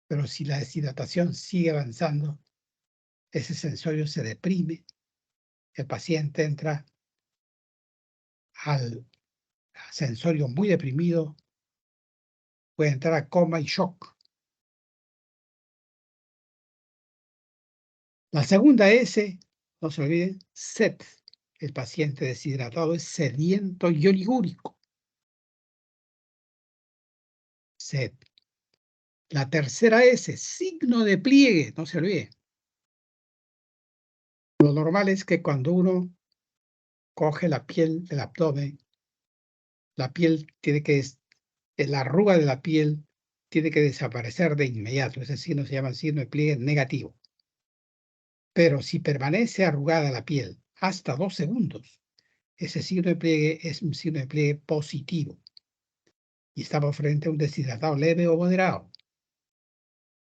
[SPEAKER 1] Pero si la deshidratación sigue avanzando, ese sensorio se deprime, el paciente entra al sensorio muy deprimido, puede entrar a coma y shock. La segunda S, no se olviden, sed. El paciente deshidratado es sediento y oligúrico. Sed. La tercera S, signo de pliegue, no se olviden. Lo normal es que cuando uno coge la piel del abdomen, la piel tiene que, la arruga de la piel tiene que desaparecer de inmediato. Ese signo se llama signo de pliegue negativo. Pero si permanece arrugada la piel hasta 2 segundos, ese signo de pliegue es un signo de pliegue positivo. Y estamos frente a un deshidratado leve o moderado.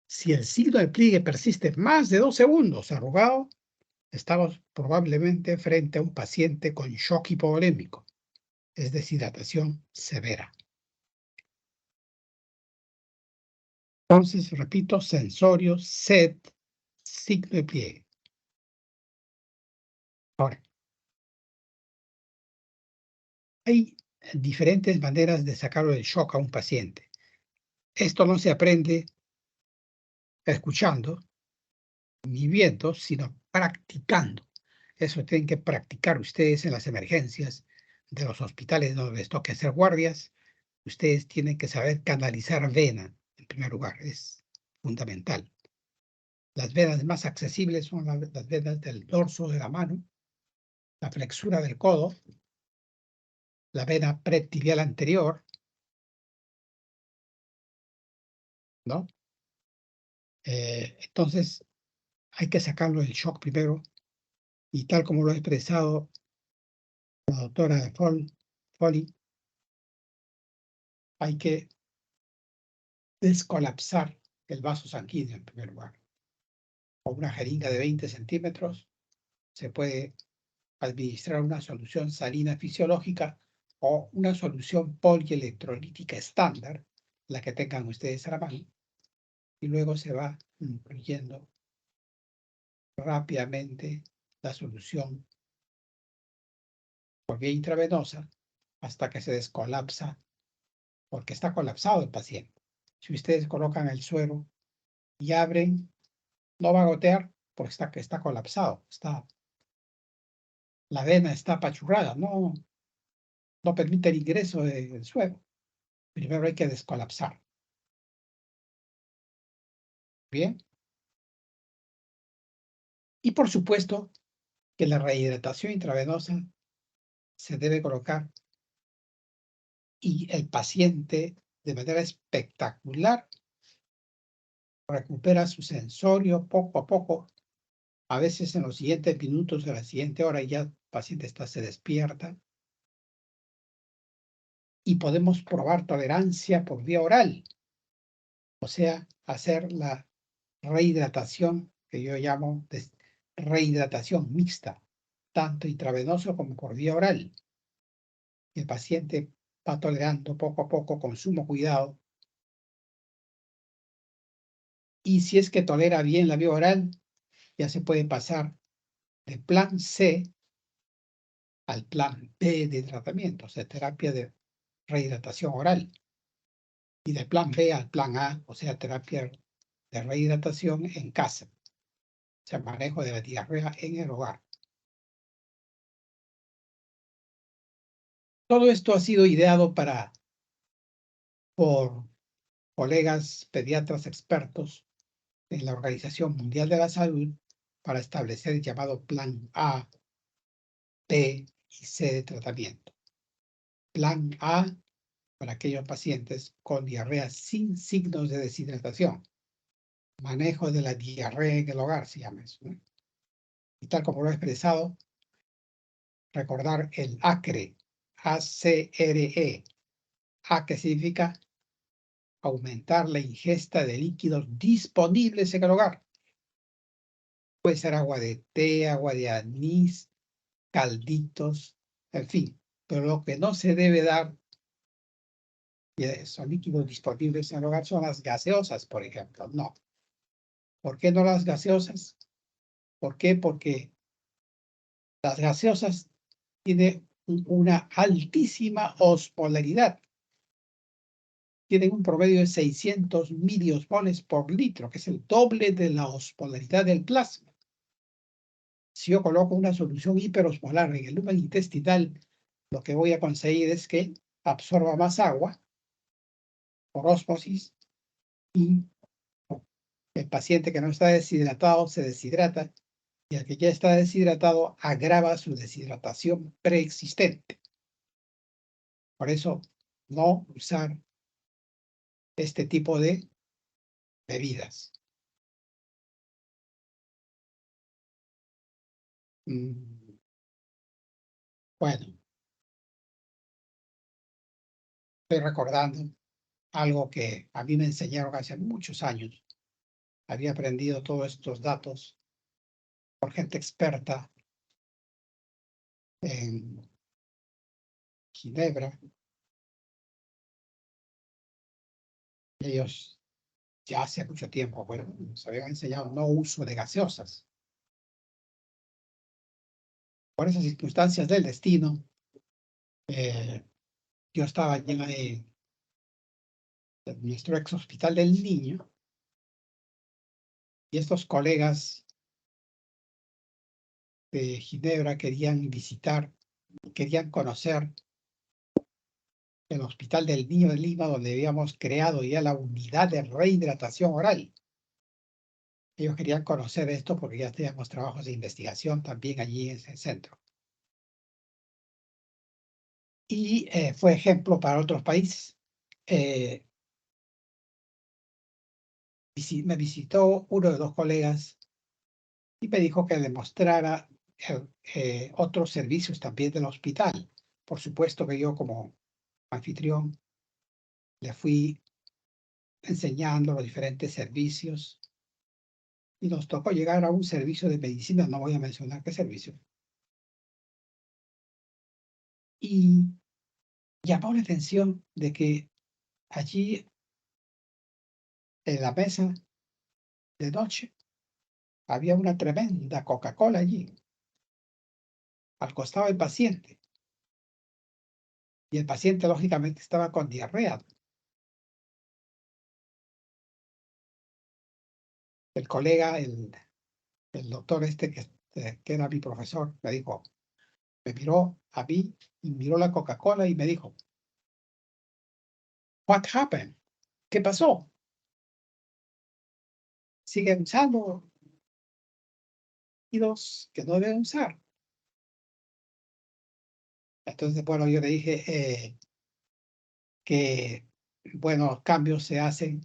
[SPEAKER 1] Si el signo de pliegue persiste más de 2 segundos arrugado, estamos probablemente frente a un paciente con shock hipovolémico. Es deshidratación severa. Entonces, repito, sensorio, sed, signo de pliegue. Ahora, hay diferentes maneras de sacarlo del shock a un paciente. Esto no se aprende escuchando, viviendo, sino practicando. Eso tienen que practicar ustedes en las emergencias de los hospitales donde les toque hacer guardias. Ustedes tienen que saber canalizar vena, en primer lugar, es fundamental. Las venas más accesibles son las venas del dorso de la mano, la flexura del codo, la vena pretibial anterior, ¿no? Entonces, hay que sacarlo del shock primero, y tal como lo ha expresado la doctora Foley, hay que descolapsar el vaso sanguíneo en primer lugar. Con una jeringa de 20 centímetros se puede administrar una solución salina fisiológica o una solución polielectrolítica estándar, la que tengan ustedes a la mano, y luego se va incluyendo rápidamente la solución por vía intravenosa hasta que se descolapsa, porque está colapsado el paciente. Si ustedes colocan el suero y abren, no va a gotear porque está colapsado, la vena está apachurrada, no permite el ingreso del suero. Primero hay que descolapsar. Bien. Y por supuesto que la rehidratación intravenosa se debe colocar y el paciente de manera espectacular recupera su sensorio poco a poco. A veces en los siguientes minutos de la siguiente hora ya el paciente se despierta. Y podemos probar tolerancia por vía oral. O sea, hacer la rehidratación que yo llamo rehidratación mixta, tanto intravenoso como por vía oral. El paciente va tolerando poco a poco con sumo cuidado. Y si es que tolera bien la vía oral, ya se puede pasar del plan C al plan B de tratamiento, o sea, terapia de rehidratación oral. Y del plan B al plan A, o sea, terapia de rehidratación en casa. O sea, manejo de la diarrea en el hogar. Todo esto ha sido ideado por colegas pediatras expertos en la Organización Mundial de la Salud para establecer el llamado Plan A, B y C de tratamiento. Plan A para aquellos pacientes con diarrea sin signos de deshidratación. Manejo de la diarrea en el hogar se llama eso, ¿no? Y tal como lo he expresado, recordar el ACRE, ACRE. A que significa aumentar la ingesta de líquidos disponibles en el hogar. Puede ser agua de té, agua de anís, calditos, en fin. Pero lo que no se debe dar, son líquidos disponibles en el hogar, son las gaseosas, por ejemplo. No. ¿Por qué no las gaseosas? ¿Por qué? Porque las gaseosas tienen una altísima osmolaridad. Tienen un promedio de 600 miliosmoles por litro, que es el doble de la osmolaridad del plasma. Si yo coloco una solución hiperosmolar en el lumen intestinal, lo que voy a conseguir es que absorba más agua por ósmosis y el paciente que no está deshidratado se deshidrata y el que ya está deshidratado agrava su deshidratación preexistente. Por eso, no usar este tipo de bebidas. Bueno, estoy recordando algo que a mí me enseñaron hace muchos años. Había aprendido todos estos datos por gente experta en Ginebra. Ellos ya hace mucho tiempo, bueno, nos habían enseñado no uso de gaseosas. Por esas circunstancias del destino, yo estaba llena de nuestro ex hospital del niño y estos colegas de Ginebra querían visitar, querían conocer el Hospital del Niño de Lima, donde habíamos creado ya la unidad de rehidratación oral. Ellos querían conocer esto porque ya teníamos trabajos de investigación también allí en ese centro. Y fue ejemplo para otros países. Me visitó uno de los colegas y me dijo que demostrara otros servicios también del hospital. Por supuesto que yo como anfitrión le fui enseñando los diferentes servicios y nos tocó llegar a un servicio de medicina, no voy a mencionar qué servicio. Y llamó la atención de que allí en la mesa de noche había una tremenda Coca-Cola allí, al costado del paciente. Y el paciente lógicamente estaba con diarrea. El colega, el doctor que era mi profesor, me dijo, me miró a mí y miró la Coca-Cola y me dijo, "What happened? ¿Qué pasó? Siguen usando líquidos que no deben usar". Entonces, bueno, yo le dije que, bueno, los cambios se hacen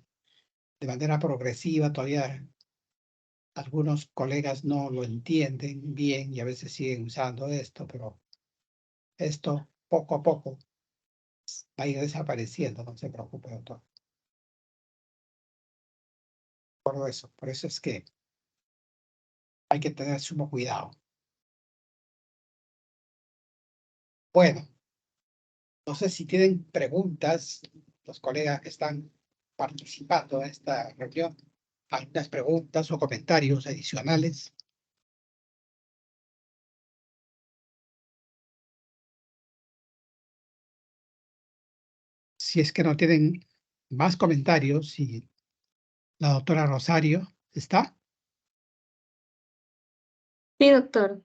[SPEAKER 1] de manera progresiva. Todavía algunos colegas no lo entienden bien y a veces siguen usando esto, pero esto poco a poco va a ir desapareciendo, no se preocupe, doctor. Por eso es que hay que tener sumo cuidado. Bueno, no sé si tienen preguntas, los colegas que están participando en esta reunión, algunas preguntas o comentarios adicionales. Si es que no tienen más comentarios, si la doctora Rosario está.
[SPEAKER 2] Sí, doctor.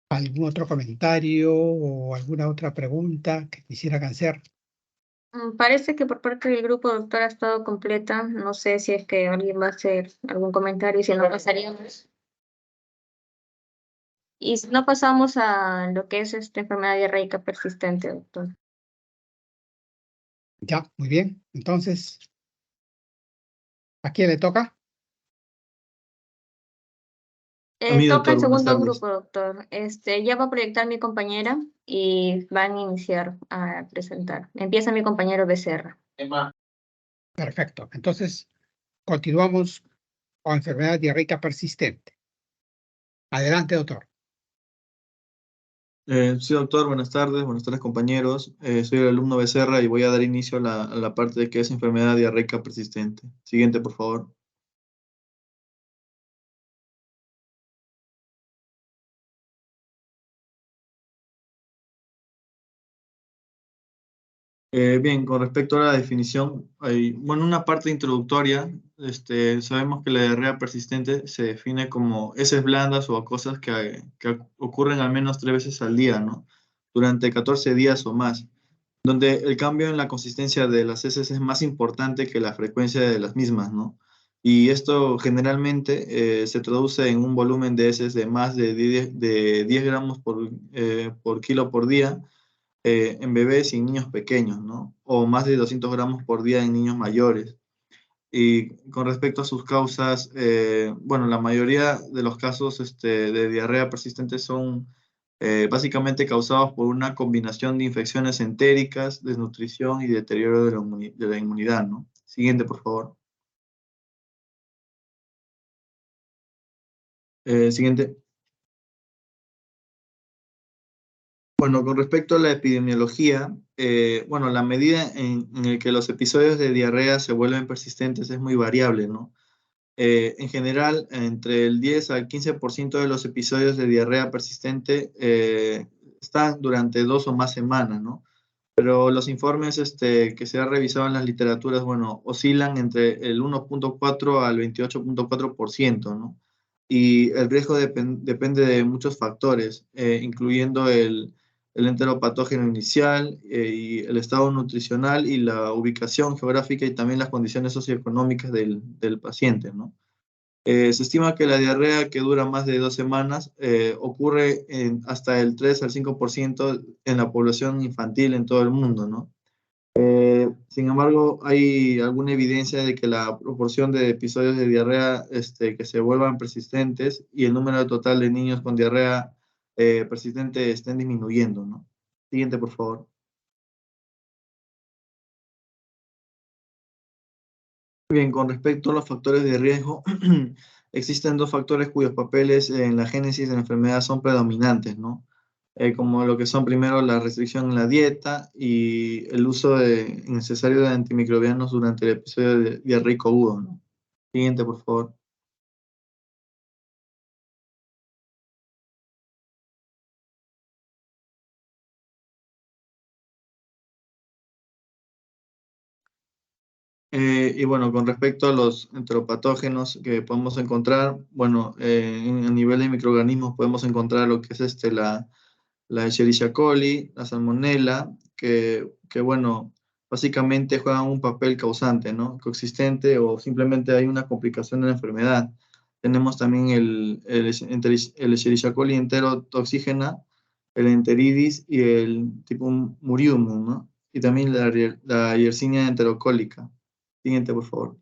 [SPEAKER 1] ¿Algún otro comentario o alguna otra pregunta que quisieran hacer?
[SPEAKER 2] Parece que por parte del grupo, doctor, ha estado completa. No sé si es que alguien va a hacer algún comentario y si no pasaríamos. Y si no pasamos a lo que es esta enfermedad diarreica persistente, doctor.
[SPEAKER 1] Ya, muy bien. Entonces, ¿a quién le toca?
[SPEAKER 7] A mí,
[SPEAKER 2] Toca el
[SPEAKER 7] doctor, buenas
[SPEAKER 2] segundo
[SPEAKER 7] tardes.
[SPEAKER 2] grupo, doctor. Ya va a proyectar mi compañera y van a iniciar a presentar. Empieza mi compañero Becerra.
[SPEAKER 1] Perfecto. Entonces, continuamos con enfermedad diarreica persistente. Adelante, doctor.
[SPEAKER 7] Sí, doctor, buenas tardes compañeros. Soy el alumno Becerra y voy a dar inicio a la parte de que es enfermedad diarreica persistente. Siguiente, por favor. Bien, con respecto a la definición, bueno, una parte introductoria, sabemos que la diarrea persistente se define como heces blandas o acuosas que ocurren al menos 3 veces al día, ¿no? Durante 14 días o más, donde el cambio en la consistencia de las heces es más importante que la frecuencia de las mismas, ¿no? Y esto generalmente se traduce en un volumen de heces de más de 10 gramos por kilo por día, en bebés y niños pequeños, ¿no? O más de 200 gramos por día en niños mayores. Y con respecto a sus causas, bueno, la mayoría de los casos de diarrea persistente son básicamente causados por una combinación de infecciones entéricas, desnutrición y deterioro de la inmunidad, ¿no? Siguiente, por favor. Siguiente. Bueno, con respecto a la epidemiología, bueno, la medida en la que los episodios de diarrea se vuelven persistentes es muy variable, ¿no? En general, entre el 10 al 15% de los episodios de diarrea persistente están durante 2 o más semanas, ¿no? Pero los informes que se han revisado en las literaturas, bueno, oscilan entre el 1.4 al 28.4%, ¿no? y el riesgo depende de muchos factores, incluyendo el enteropatógeno inicial y el estado nutricional y la ubicación geográfica y también las condiciones socioeconómicas del paciente, ¿no? Se estima que la diarrea que dura más de 2 semanas ocurre hasta el 3 al 5% en la población infantil en todo el mundo, ¿no? Sin embargo, hay alguna evidencia de que la proporción de episodios de diarrea que se vuelvan persistentes y el número total de niños con diarrea persistente estén disminuyendo, ¿no? Siguiente, por favor. Bien, con respecto a los factores de riesgo, existen 2 factores cuyos papeles en la génesis de la enfermedad son predominantes, ¿no? Como lo que son primero la restricción en la dieta y el uso innecesario de antimicrobianos durante el episodio diarreico agudo, ¿no? Siguiente, por favor. Y bueno, con respecto a los enteropatógenos que podemos encontrar, bueno, a nivel de microorganismos podemos encontrar lo que es la Escherichia coli, la Salmonella, que bueno, básicamente juegan un papel causante, ¿no? Coexistente o simplemente hay una complicación de la enfermedad. Tenemos también el Escherichia coli enterotoxígena, el enteridis y el tipo murium, ¿no? Y también la Yersinia enterocólica. Siguiente, por favor.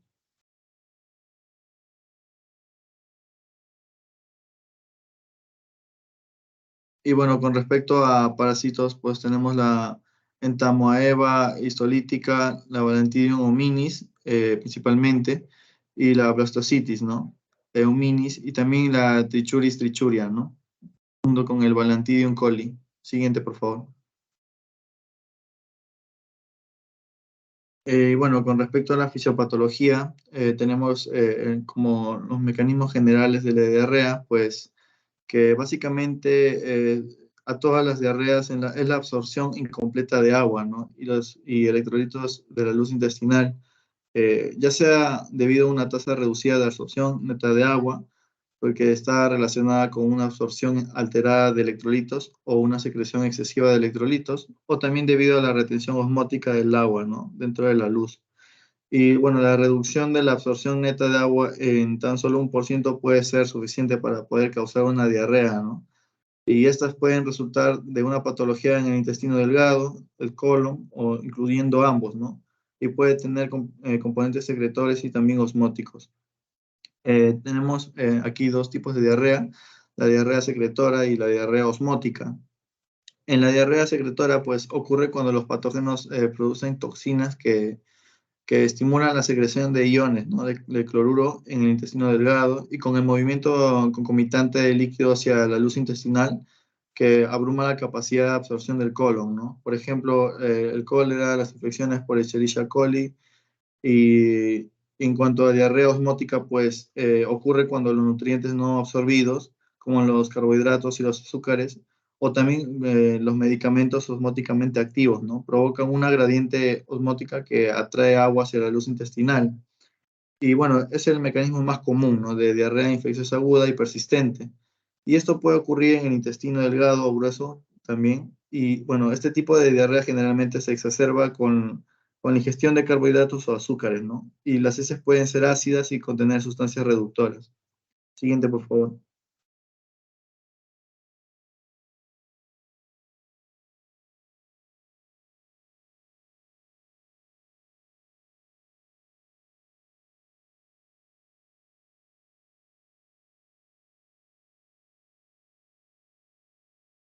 [SPEAKER 7] Y bueno, con respecto a parásitos, pues tenemos la Entamoeba histolítica, la Balantidium hominis, principalmente, y la blastocitis, ¿no? Hominis, y también la Trichuris trichuria, ¿no? Junto con el Balantidium coli. Siguiente, por favor. Bueno, con respecto a la fisiopatología, tenemos como los mecanismos generales de la diarrea, pues que básicamente a todas las diarreas es la absorción incompleta de agua, ¿no? Y electrolitos de la luz intestinal, ya sea debido a una tasa reducida de absorción neta de agua, porque está relacionada con una absorción alterada de electrolitos o una secreción excesiva de electrolitos, o también debido a la retención osmótica del agua, ¿no? Dentro de la luz. Y bueno, la reducción de la absorción neta de agua en tan solo 1% puede ser suficiente para poder causar una diarrea, ¿no? Y estas pueden resultar de una patología en el intestino delgado, el colon, o incluyendo ambos, ¿no? Y puede tener componentes secretores y también osmóticos. Tenemos aquí 2 tipos de diarrea, la diarrea secretora y la diarrea osmótica. En la diarrea secretora, pues, ocurre cuando los patógenos producen toxinas que estimulan la secreción de iones, ¿no? de cloruro en el intestino delgado y con el movimiento concomitante del líquido hacia la luz intestinal que abruma la capacidad de absorción del colon, ¿no? Por ejemplo, el cólera, las infecciones por Escherichia coli y en cuanto a diarrea osmótica, pues ocurre cuando los nutrientes no absorbidos, como los carbohidratos y los azúcares, o también los medicamentos osmóticamente activos, ¿no? Provocan una gradiente osmótica que atrae agua hacia la luz intestinal. Y bueno, es el mecanismo más común, ¿no? De diarrea infecciosa aguda y persistente. Y esto puede ocurrir en el intestino delgado o grueso también. Y bueno, este tipo de diarrea generalmente se exacerba con la ingestión de carbohidratos o azúcares, ¿no? Y las heces pueden ser ácidas y contener sustancias reductoras. Siguiente, por favor.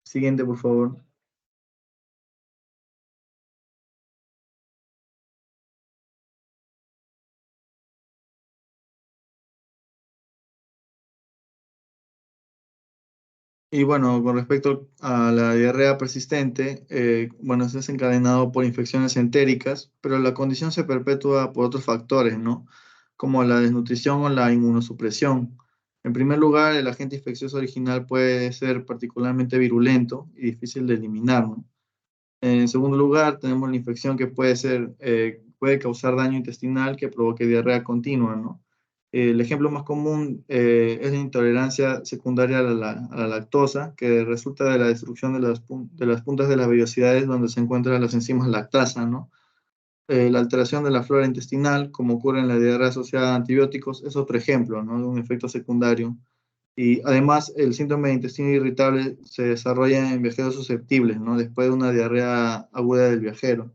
[SPEAKER 7] Siguiente, por favor. Y bueno, con respecto a la diarrea persistente, bueno, es desencadenado por infecciones entéricas, pero la condición se perpetúa por otros factores, ¿no? Como la desnutrición o la inmunosupresión. En primer lugar, el agente infeccioso original puede ser particularmente virulento y difícil de eliminar, ¿no? En segundo lugar, tenemos la infección que puede causar daño intestinal que provoque diarrea continua, ¿no? El ejemplo más común es la intolerancia secundaria a la lactosa, que resulta de la destrucción de de las puntas de las vellosidades donde se encuentran las enzimas lactasa, ¿no? La alteración de la flora intestinal, como ocurre en la diarrea asociada a antibióticos, es otro ejemplo, ¿no?, de un efecto secundario. Y además, el síndrome de intestino irritable se desarrolla en viajeros susceptibles, ¿no?, después de una diarrea aguda del viajero.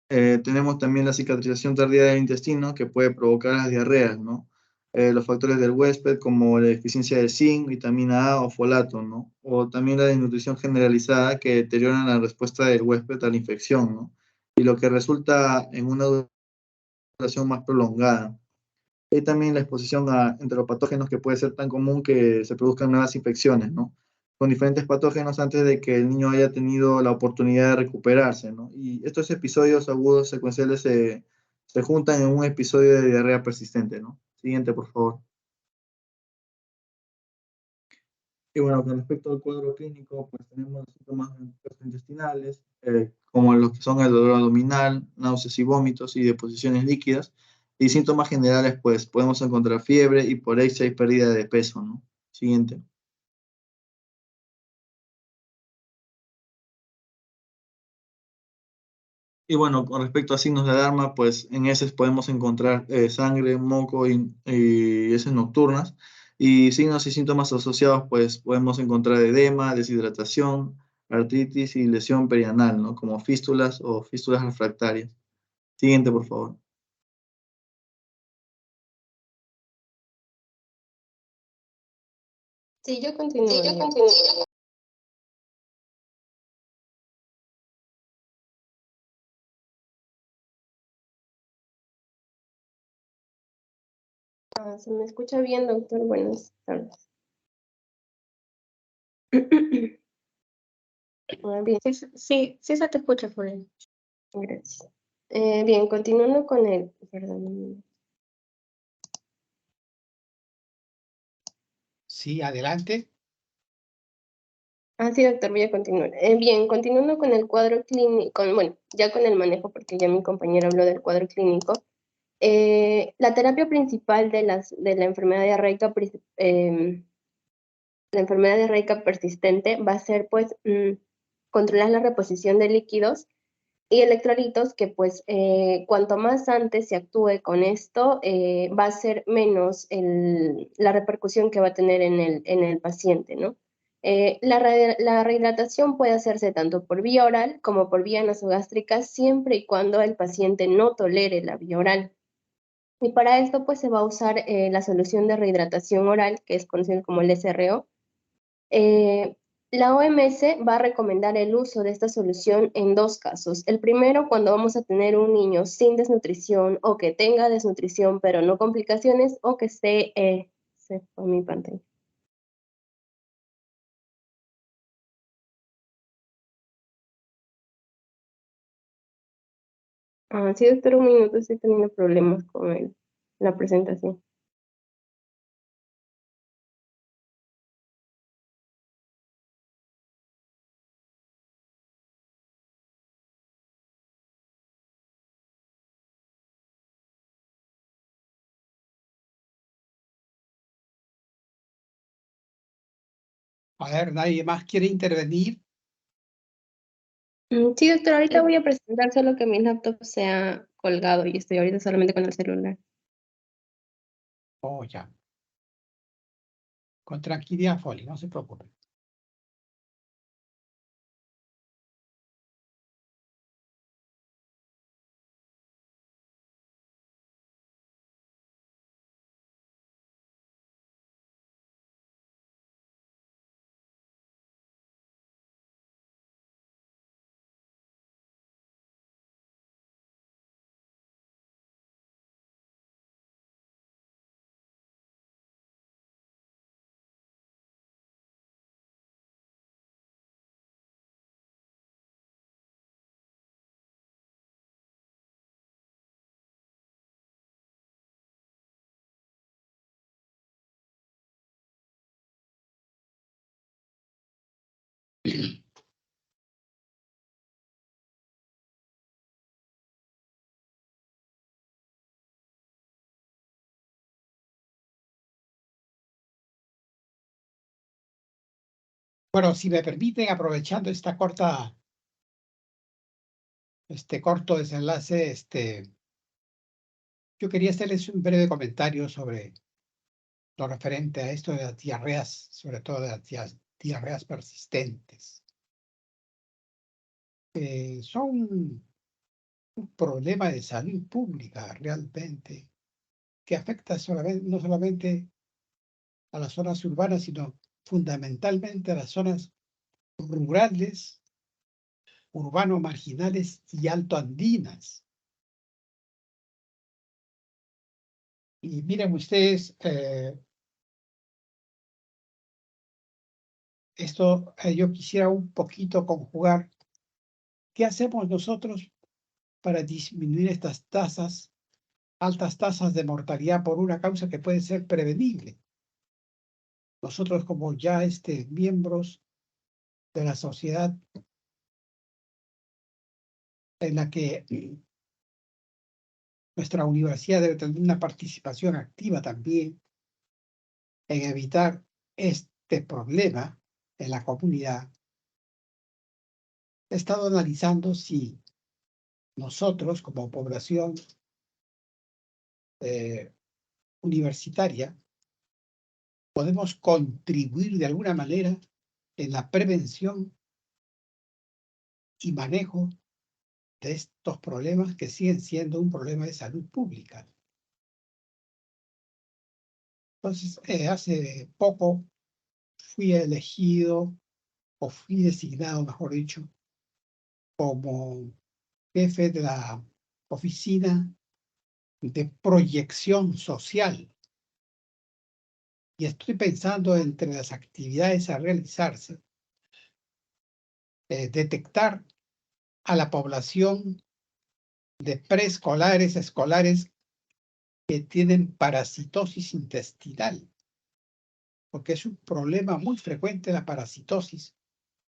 [SPEAKER 7] Tenemos también la cicatrización tardía del intestino que puede provocar las diarreas, ¿no? Los factores del huésped como la deficiencia de zinc, vitamina A o folato, ¿no? O también la desnutrición generalizada que deterioran la respuesta del huésped a la infección, ¿no? Y lo que resulta en una duración más prolongada. Y también la exposición a enteropatógenos que puede ser tan común que se produzcan nuevas infecciones, ¿no? Con diferentes patógenos antes de que el niño haya tenido la oportunidad de recuperarse, ¿no? Y estos episodios agudos secuenciales se juntan en un episodio de diarrea persistente, ¿no? Siguiente, por favor. Y bueno, con respecto al cuadro clínico, pues tenemos síntomas gastrointestinales, como los que son el dolor abdominal, náuseas y vómitos y deposiciones líquidas. Y síntomas generales, pues podemos encontrar fiebre, hiporexia y pérdida de peso, ¿no? Siguiente. Y bueno, con respecto a signos de alarma, pues en heces podemos encontrar sangre, moco y heces nocturnas. Y signos y síntomas asociados, pues podemos encontrar edema, deshidratación, artritis y lesión perianal, ¿no? Como fístulas o fístulas refractarias. Siguiente, por favor.
[SPEAKER 5] Sí, yo continúo. ¿Se me escucha bien, doctor? Buenas tardes. Bien,
[SPEAKER 2] Sí, sí se te escucha, Foli.
[SPEAKER 5] gracias. Bien, continuando con el... Perdón.
[SPEAKER 1] Sí, adelante.
[SPEAKER 5] Sí, doctor, voy a continuar. Bien, continuando con el cuadro clínico, bueno, ya con el manejo, porque ya mi compañero habló del cuadro clínico. La terapia principal de la enfermedad diarreica, la enfermedad diarreica persistente va a ser, pues, controlar la reposición de líquidos y electrolitos, que pues cuanto más antes se actúe con esto, va a ser menos la repercusión que va a tener en el paciente, ¿no? La rehidratación puede hacerse tanto por vía oral como por vía nasogástrica, siempre y cuando el paciente no tolere la vía oral. Y para esto pues se va a usar la solución de rehidratación oral, que es conocida como el SRO. La OMS va a recomendar el uso de esta solución en dos casos. El primero, cuando vamos a tener un niño sin desnutrición o que tenga desnutrición pero no complicaciones, o que se fue mi pantalla. Sí, doctor, un minuto, estoy teniendo problemas con la presentación.
[SPEAKER 1] A ver, ¿nadie más quiere intervenir?
[SPEAKER 5] Sí, doctor, ahorita voy a presentar, solo que mi laptop se ha colgado y estoy ahorita solamente con el celular.
[SPEAKER 1] Oh, ya. Con tranquilidad, Foli, no se preocupe. Bueno, si me permiten, aprovechando esta corto desenlace, yo quería hacerles un breve comentario sobre lo referente a esto de las diarreas, sobre todo de las diarreas persistentes. Son un problema de salud pública realmente, que afecta no solamente a las zonas urbanas, sino fundamentalmente a las zonas rurales, urbano-marginales y altoandinas. Y miren ustedes, yo quisiera un poquito conjugar qué hacemos nosotros para disminuir estas altas tasas de mortalidad por una causa que puede ser prevenible. Nosotros como ya miembros de la sociedad en la que nuestra universidad debe tener una participación activa también en evitar este problema en la comunidad. He estado analizando si nosotros como población universitaria podemos contribuir de alguna manera en la prevención y manejo de estos problemas que siguen siendo un problema de salud pública. Entonces, hace poco fui elegido, o fui designado, mejor dicho, como jefe de la oficina de proyección social. Y estoy pensando entre las actividades a realizarse, detectar a la población de preescolares, escolares que tienen parasitosis intestinal, porque es un problema muy frecuente la parasitosis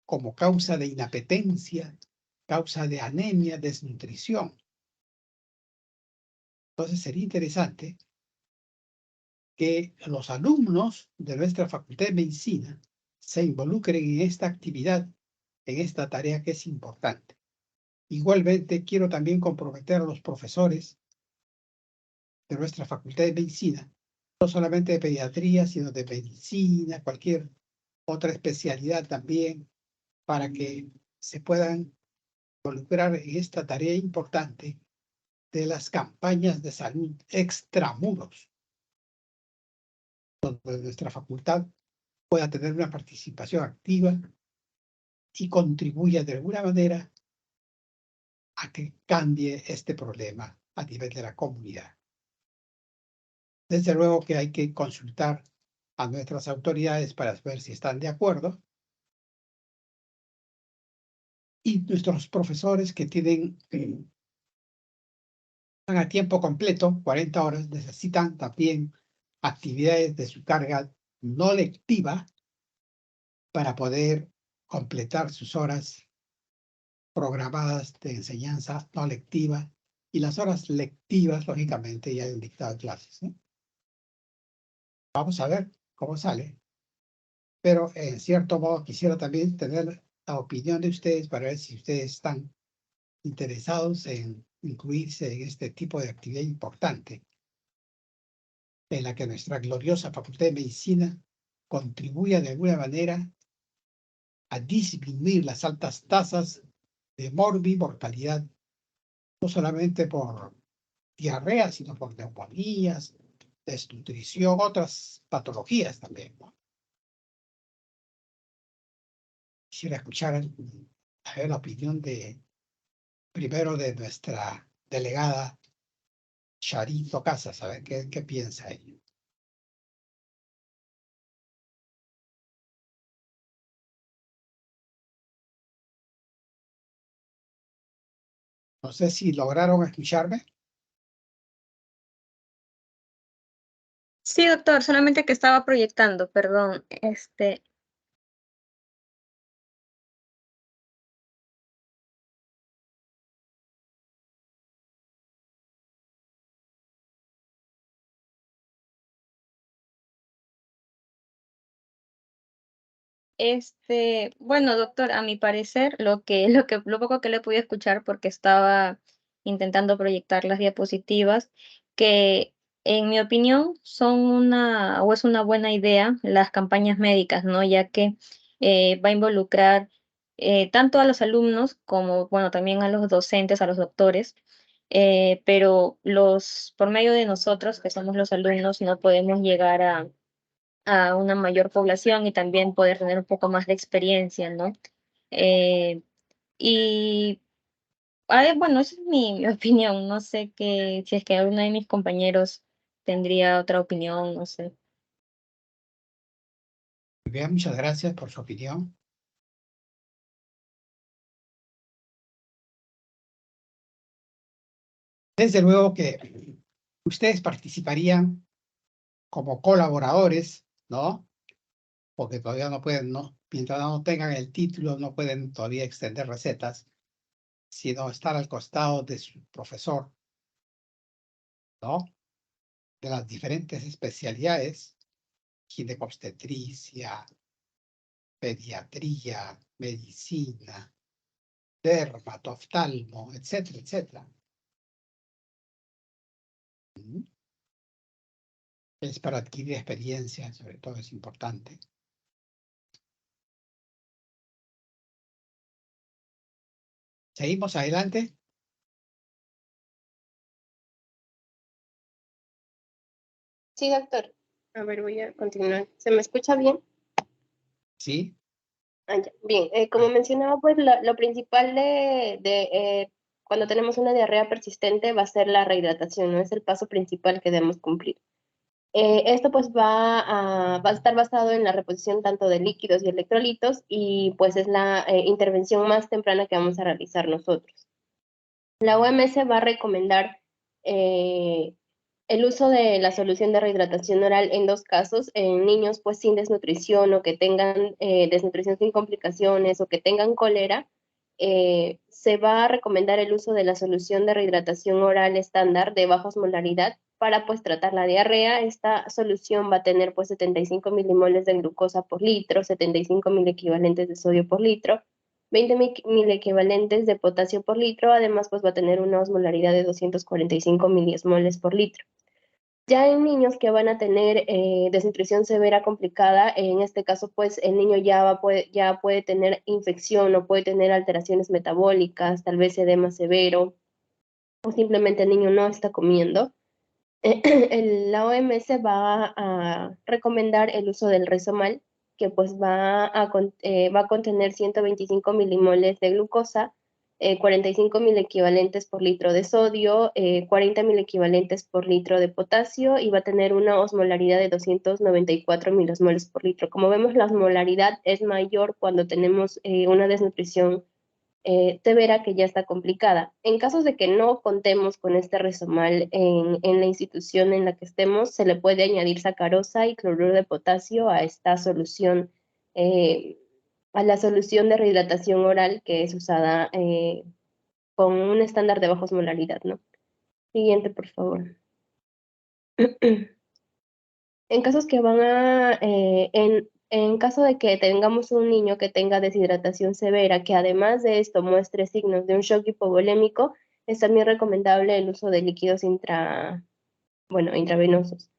[SPEAKER 1] como causa de inapetencia, causa de anemia, desnutrición. Entonces sería interesante que los alumnos de nuestra Facultad de Medicina se involucren en esta actividad, en esta tarea que es importante. Igualmente, quiero también comprometer a los profesores de nuestra Facultad de Medicina, no solamente de pediatría, sino de medicina, cualquier otra especialidad también, para que se puedan involucrar en esta tarea importante de las campañas de salud extramuros, donde nuestra facultad pueda tener una participación activa y contribuya de alguna manera a que cambie este problema a nivel de la comunidad. Desde luego que hay que consultar a nuestras autoridades para ver si están de acuerdo. Y nuestros profesores que están a tiempo completo, 40 horas, necesitan también actividades de su carga no lectiva para poder completar sus horas programadas de enseñanza no lectiva, y las horas lectivas, lógicamente, ya han dictado clases, ¿no? Vamos a ver cómo sale. Pero, en cierto modo, quisiera también tener la opinión de ustedes para ver si ustedes están interesados en incluirse en este tipo de actividad importante, en la que nuestra gloriosa Facultad de Medicina contribuya de alguna manera a disminuir las altas tasas de mortalidad, no solamente por diarrea, sino por neumonías, desnutrición, otras patologías también, ¿no? Quisiera escuchar a ver la opinión primero de nuestra delegada Charito Casas, a ver qué piensa ella. No sé si lograron escucharme.
[SPEAKER 2] Sí, doctor, solamente que estaba proyectando, perdón. Bueno, doctor, a mi parecer, lo poco que le pude escuchar, porque estaba intentando proyectar las diapositivas, que en mi opinión es una buena idea las campañas médicas, ¿no? Ya que va a involucrar tanto a los alumnos como, bueno, también a los docentes, a los doctores, pero por medio de nosotros, que somos los alumnos, no podemos llegar a una mayor población y también poder tener un poco más de experiencia, ¿no? Eh, y bueno, esa es mi opinión. No sé si es que alguno de mis compañeros tendría otra opinión, no sé.
[SPEAKER 1] Muy bien, muchas gracias por su opinión. Desde luego que ustedes participarían como colaboradores, ¿no? Porque todavía no pueden, ¿no? Mientras no tengan el título, no pueden todavía extender recetas, sino estar al costado de su profesor, ¿no? De las diferentes especialidades, ginecobstetricia, pediatría, medicina, dermato, oftalmo, etcétera, etcétera. Es para adquirir experiencia, sobre todo es importante. ¿Seguimos adelante?
[SPEAKER 5] Sí, doctor. A ver, voy a continuar. ¿Se me escucha bien?
[SPEAKER 1] Sí.
[SPEAKER 5] Ya. Bien, como mencionaba, pues lo principal de cuando tenemos una diarrea persistente va a ser la rehidratación, ¿no? Es el paso principal que debemos cumplir. Esto pues va a estar basado en la reposición tanto de líquidos y electrolitos y pues es la intervención más temprana que vamos a realizar nosotros. La OMS va a recomendar el uso de la solución de rehidratación oral en 2 casos, en niños pues sin desnutrición o que tengan desnutrición sin complicaciones o que tengan cólera. Se va a recomendar el uso de la solución de rehidratación oral estándar de baja osmolaridad para pues tratar la diarrea. Esta solución va a tener pues 75 milimoles de glucosa por litro, 75 mil equivalentes de sodio por litro, 20 mil equivalentes de potasio por litro. Además pues va a tener una osmolaridad de 245 miliosmoles por litro. Ya en niños que van a tener desnutrición severa complicada, en este caso, pues el niño ya puede tener infección o puede tener alteraciones metabólicas, tal vez edema severo, o simplemente el niño no está comiendo. La OMS va a recomendar el uso del Resomal, que pues va a contener 125 milimoles de glucosa, 45 mil equivalentes por litro de sodio, 40 mil equivalentes por litro de potasio y va a tener una osmolaridad de 294 milosmoles por litro. Como vemos, la osmolaridad es mayor cuando tenemos una desnutrición severa que ya está complicada. En casos de que no contemos con este Resomal en la institución en la que estemos, se le puede añadir sacarosa y cloruro de potasio a esta solución, a la solución de rehidratación oral que es usada con un estándar de baja osmolaridad, ¿no? Siguiente, por favor. En casos que en caso de que tengamos un niño que tenga deshidratación severa, que además de esto muestre signos de un shock hipovolémico, es también recomendable el uso de líquidos intravenosos.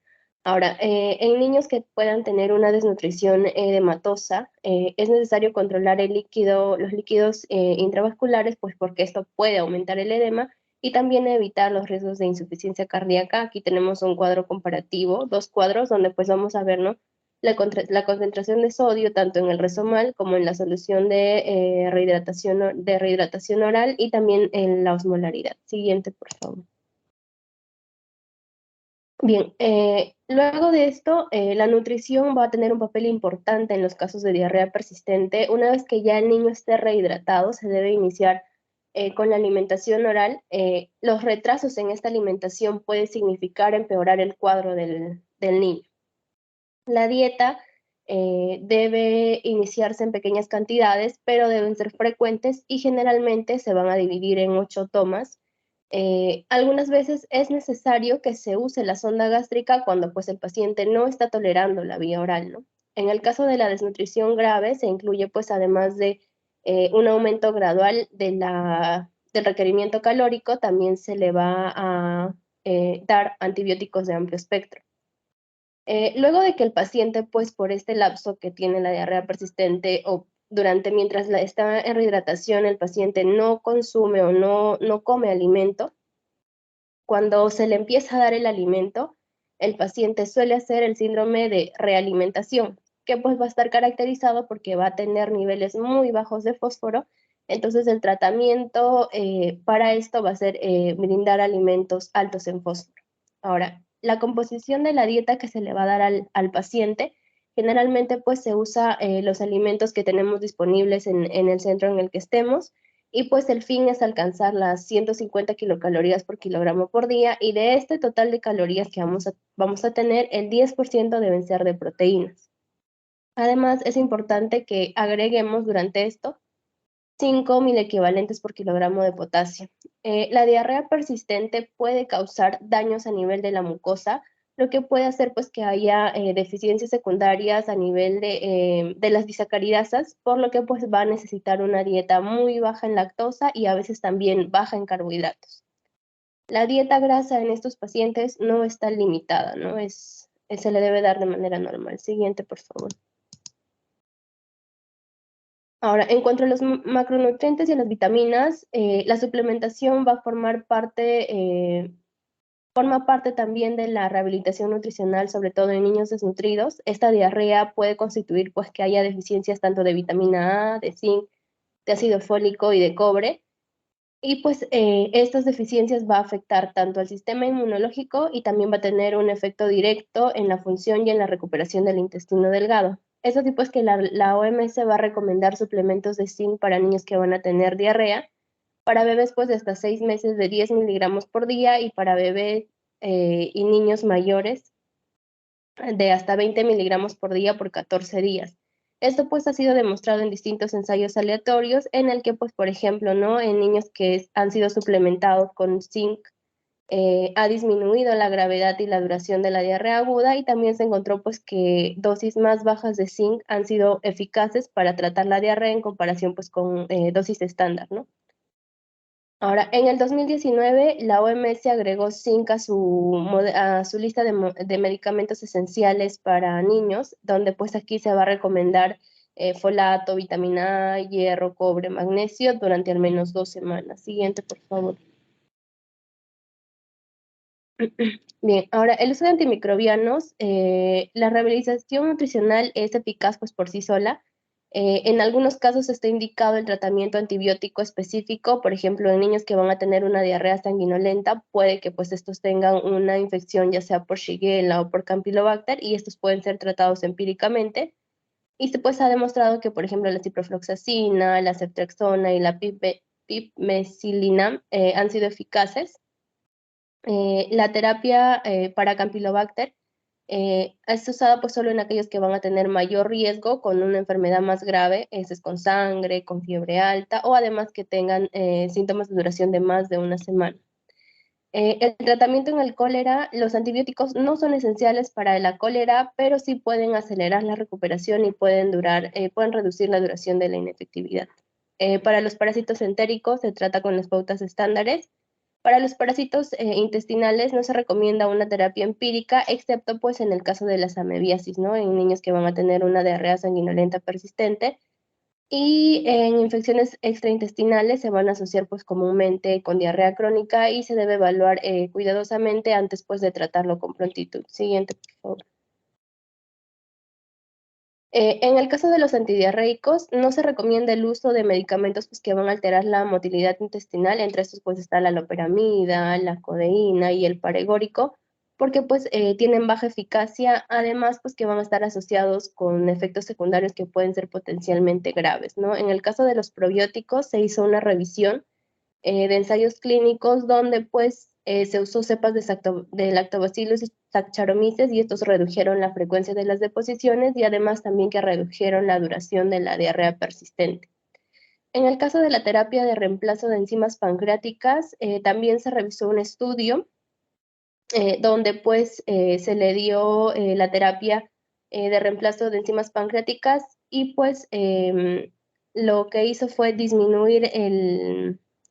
[SPEAKER 5] Ahora, en niños que puedan tener una desnutrición edematosa, es necesario controlar los líquidos intravasculares, pues porque esto puede aumentar el edema y también evitar los riesgos de insuficiencia cardíaca. Aquí tenemos un cuadro comparativo, 2 cuadros, donde pues vamos a ver, ¿no?, la concentración de sodio tanto en el Resomal como en la solución de rehidratación oral y también en la osmolaridad. Siguiente, por favor. Bien, luego de esto, la nutrición va a tener un papel importante en los casos de diarrea persistente. Una vez que ya el niño esté rehidratado, se debe iniciar con la alimentación oral. Los retrasos en esta alimentación pueden significar empeorar el cuadro del niño. La dieta debe iniciarse en pequeñas cantidades, pero deben ser frecuentes y generalmente se van a dividir en 8 tomas. Algunas veces es necesario que se use la sonda gástrica cuando pues el paciente no está tolerando la vía oral, ¿no? En el caso de la desnutrición grave, se incluye pues además de un aumento gradual del requerimiento calórico, también se le va a dar antibióticos de amplio espectro. Luego de que el paciente, pues por este lapso que tiene la diarrea persistente o mientras está en rehidratación, el paciente no consume o no come alimento, cuando se le empieza a dar el alimento, el paciente suele hacer el síndrome de realimentación, que pues va a estar caracterizado porque va a tener niveles muy bajos de fósforo. Entonces el tratamiento para esto va a ser brindar alimentos altos en fósforo. Ahora, la composición de la dieta que se le va a dar al paciente, generalmente pues se usa los alimentos que tenemos disponibles en el centro en el que estemos, y pues el fin es alcanzar las 150 kilocalorías por kilogramo por día, y de este total de calorías que vamos a tener, el 10% deben ser de proteínas. Además, es importante que agreguemos durante esto 5.000 equivalentes por kilogramo de potasio. La diarrea persistente puede causar daños a nivel de la mucosa, lo que puede hacer pues que haya deficiencias secundarias a nivel de las disacaridasas, por lo que pues va a necesitar una dieta muy baja en lactosa y a veces también baja en carbohidratos. La dieta grasa en estos pacientes no está limitada, ¿no? Se le debe dar de manera normal. Siguiente, por favor. Ahora, en cuanto a los macronutrientes y a las vitaminas, la suplementación va a formar parte, forma parte también de la rehabilitación nutricional, sobre todo en niños desnutridos. Esta diarrea puede constituir pues que haya deficiencias tanto de vitamina A, de zinc, de ácido fólico y de cobre. Y pues estas deficiencias va a afectar tanto al sistema inmunológico y también va a tener un efecto directo en la función y en la recuperación del intestino delgado. Eso sí, pues que la OMS va a recomendar suplementos de zinc para niños que van a tener diarrea, para bebés pues de hasta 6 meses de 10 miligramos por día, y para bebés y niños mayores de hasta 20 miligramos por día por 14 días. Esto pues ha sido demostrado en distintos ensayos aleatorios en el que pues por ejemplo, ¿no? En niños que han sido suplementados con zinc ha disminuido la gravedad y la duración de la diarrea aguda, y también se encontró pues que dosis más bajas de zinc han sido eficaces para tratar la diarrea en comparación pues con dosis estándar, ¿no? Ahora, en el 2019, la OMS agregó zinc a su lista de medicamentos esenciales para niños, donde pues aquí se va a recomendar folato, vitamina A, hierro, cobre, magnesio durante al menos 2 semanas. Siguiente, por favor. Bien, ahora, el uso de antimicrobianos, la rehabilitación nutricional es eficaz pues por sí sola. En algunos casos está indicado el tratamiento antibiótico específico, por ejemplo, en niños que van a tener una diarrea sanguinolenta, puede que pues estos tengan una infección ya sea por Shigella o por Campylobacter, y estos pueden ser tratados empíricamente. Y pues ha demostrado que, por ejemplo, la ciprofloxacina, la ceftriaxona y la pipmecilina han sido eficaces. La terapia para Campylobacter es usada pues solo en aquellos que van a tener mayor riesgo con una enfermedad más grave, es con sangre, con fiebre alta, o además que tengan síntomas de duración de más de una semana. El tratamiento en el cólera, los antibióticos no son esenciales para la cólera, pero sí pueden acelerar la recuperación y pueden reducir la duración de la inefectividad. Para los parásitos entéricos se trata con las pautas estándares. Para los parásitos intestinales no se recomienda una terapia empírica, excepto pues en el caso de las amebiasis, ¿no? En niños que van a tener una diarrea sanguinolenta persistente. Y en infecciones extraintestinales se van a asociar pues comúnmente con diarrea crónica, y se debe evaluar cuidadosamente antes pues de tratarlo con prontitud. Siguiente, por favor. En el caso de los antidiarreicos, no se recomienda el uso de medicamentos pues, que van a alterar la motilidad intestinal. Entre estos pues está la loperamida, la codeína y el paregórico, porque pues tienen baja eficacia, además pues que van a estar asociados con efectos secundarios que pueden ser potencialmente graves, ¿no? En el caso de los probióticos se hizo una revisión de ensayos clínicos donde pues se usó cepas de Lactobacillus y Saccharomyces, y estos redujeron la frecuencia de las deposiciones y además también que redujeron la duración de la diarrea persistente. En el caso de la terapia de reemplazo de enzimas pancreáticas, también se revisó un estudio donde pues se le dio la terapia de reemplazo de enzimas pancreáticas y pues lo que hizo fue disminuir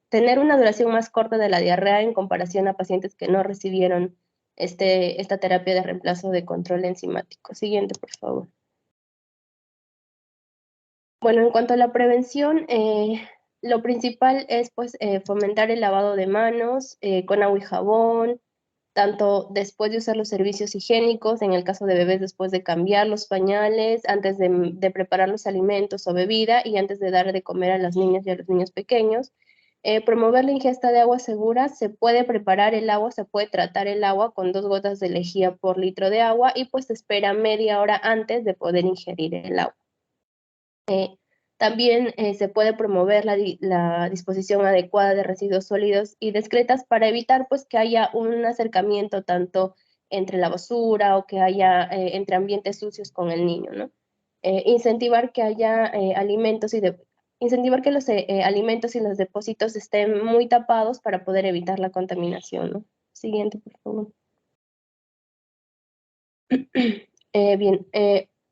[SPEAKER 5] tener una duración más corta de la diarrea en comparación a pacientes que no recibieron esta terapia de reemplazo de control enzimático. Siguiente, por favor. Bueno, en cuanto a la prevención, lo principal es pues fomentar el lavado de manos con agua y jabón, tanto después de usar los servicios higiénicos, en el caso de bebés después de cambiar los pañales, antes de preparar los alimentos o bebida y antes de dar de comer a las niñas y a los niños pequeños. Promover la ingesta de agua segura, se puede preparar el agua, se puede tratar el agua con 2 gotas de lejía por litro de agua y pues se espera media hora antes de poder ingerir el agua. También se puede promover la disposición adecuada de residuos sólidos y discretas para evitar pues, que haya un acercamiento tanto entre la basura o que haya entre ambientes sucios con el niño, ¿no? Incentivar que haya incentivar que los alimentos y los depósitos estén muy tapados para poder evitar la contaminación, ¿no? Siguiente, por favor. Bien,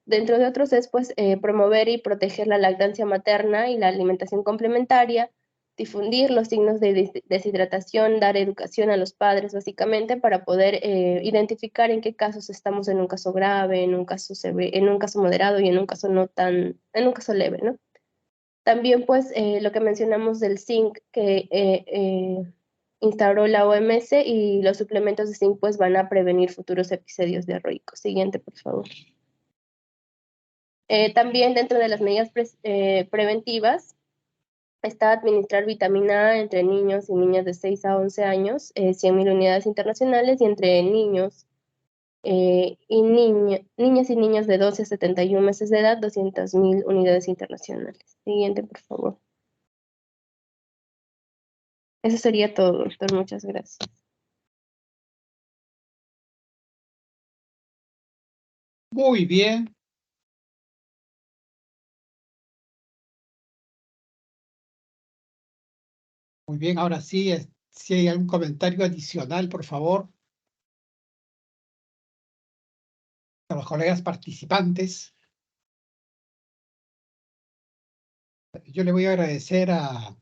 [SPEAKER 5] dentro de otros es pues promover y proteger la lactancia materna y la alimentación complementaria, difundir los signos de deshidratación, dar educación a los padres básicamente para poder identificar en qué casos estamos en un caso grave, en un caso en un caso moderado y en un caso en un caso leve, ¿no? También pues lo que mencionamos del zinc que instauró la OMS y los suplementos de zinc pues van a prevenir futuros episodios diarroicos. Siguiente, por favor. También dentro de las medidas preventivas está administrar vitamina A entre niños y niñas de 6 a 11 años, 100.000 unidades internacionales, y entre niños y niñas y niños de 12 a 71 meses de edad, 200.000 unidades internacionales. Siguiente, por favor. Eso sería todo, doctor. Muchas gracias.
[SPEAKER 1] Muy bien. Muy bien, ahora sí, si hay algún comentario adicional, por favor, a los colegas participantes. Yo le voy a agradecer a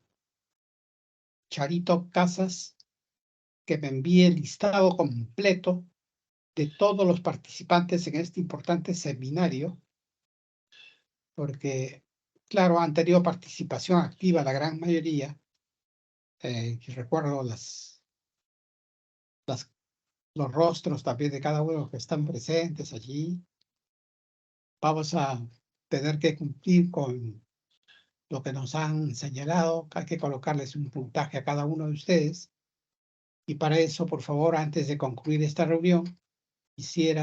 [SPEAKER 1] Charito Casas que me envíe el listado completo de todos los participantes en este importante seminario, porque, claro, han tenido participación activa la gran mayoría. Recuerdo los rostros también de cada uno de los que están presentes allí. Vamos a tener que cumplir con lo que nos han señalado. Hay que colocarles un puntaje a cada uno de ustedes. Y para eso, por favor, antes de concluir esta reunión, quisiera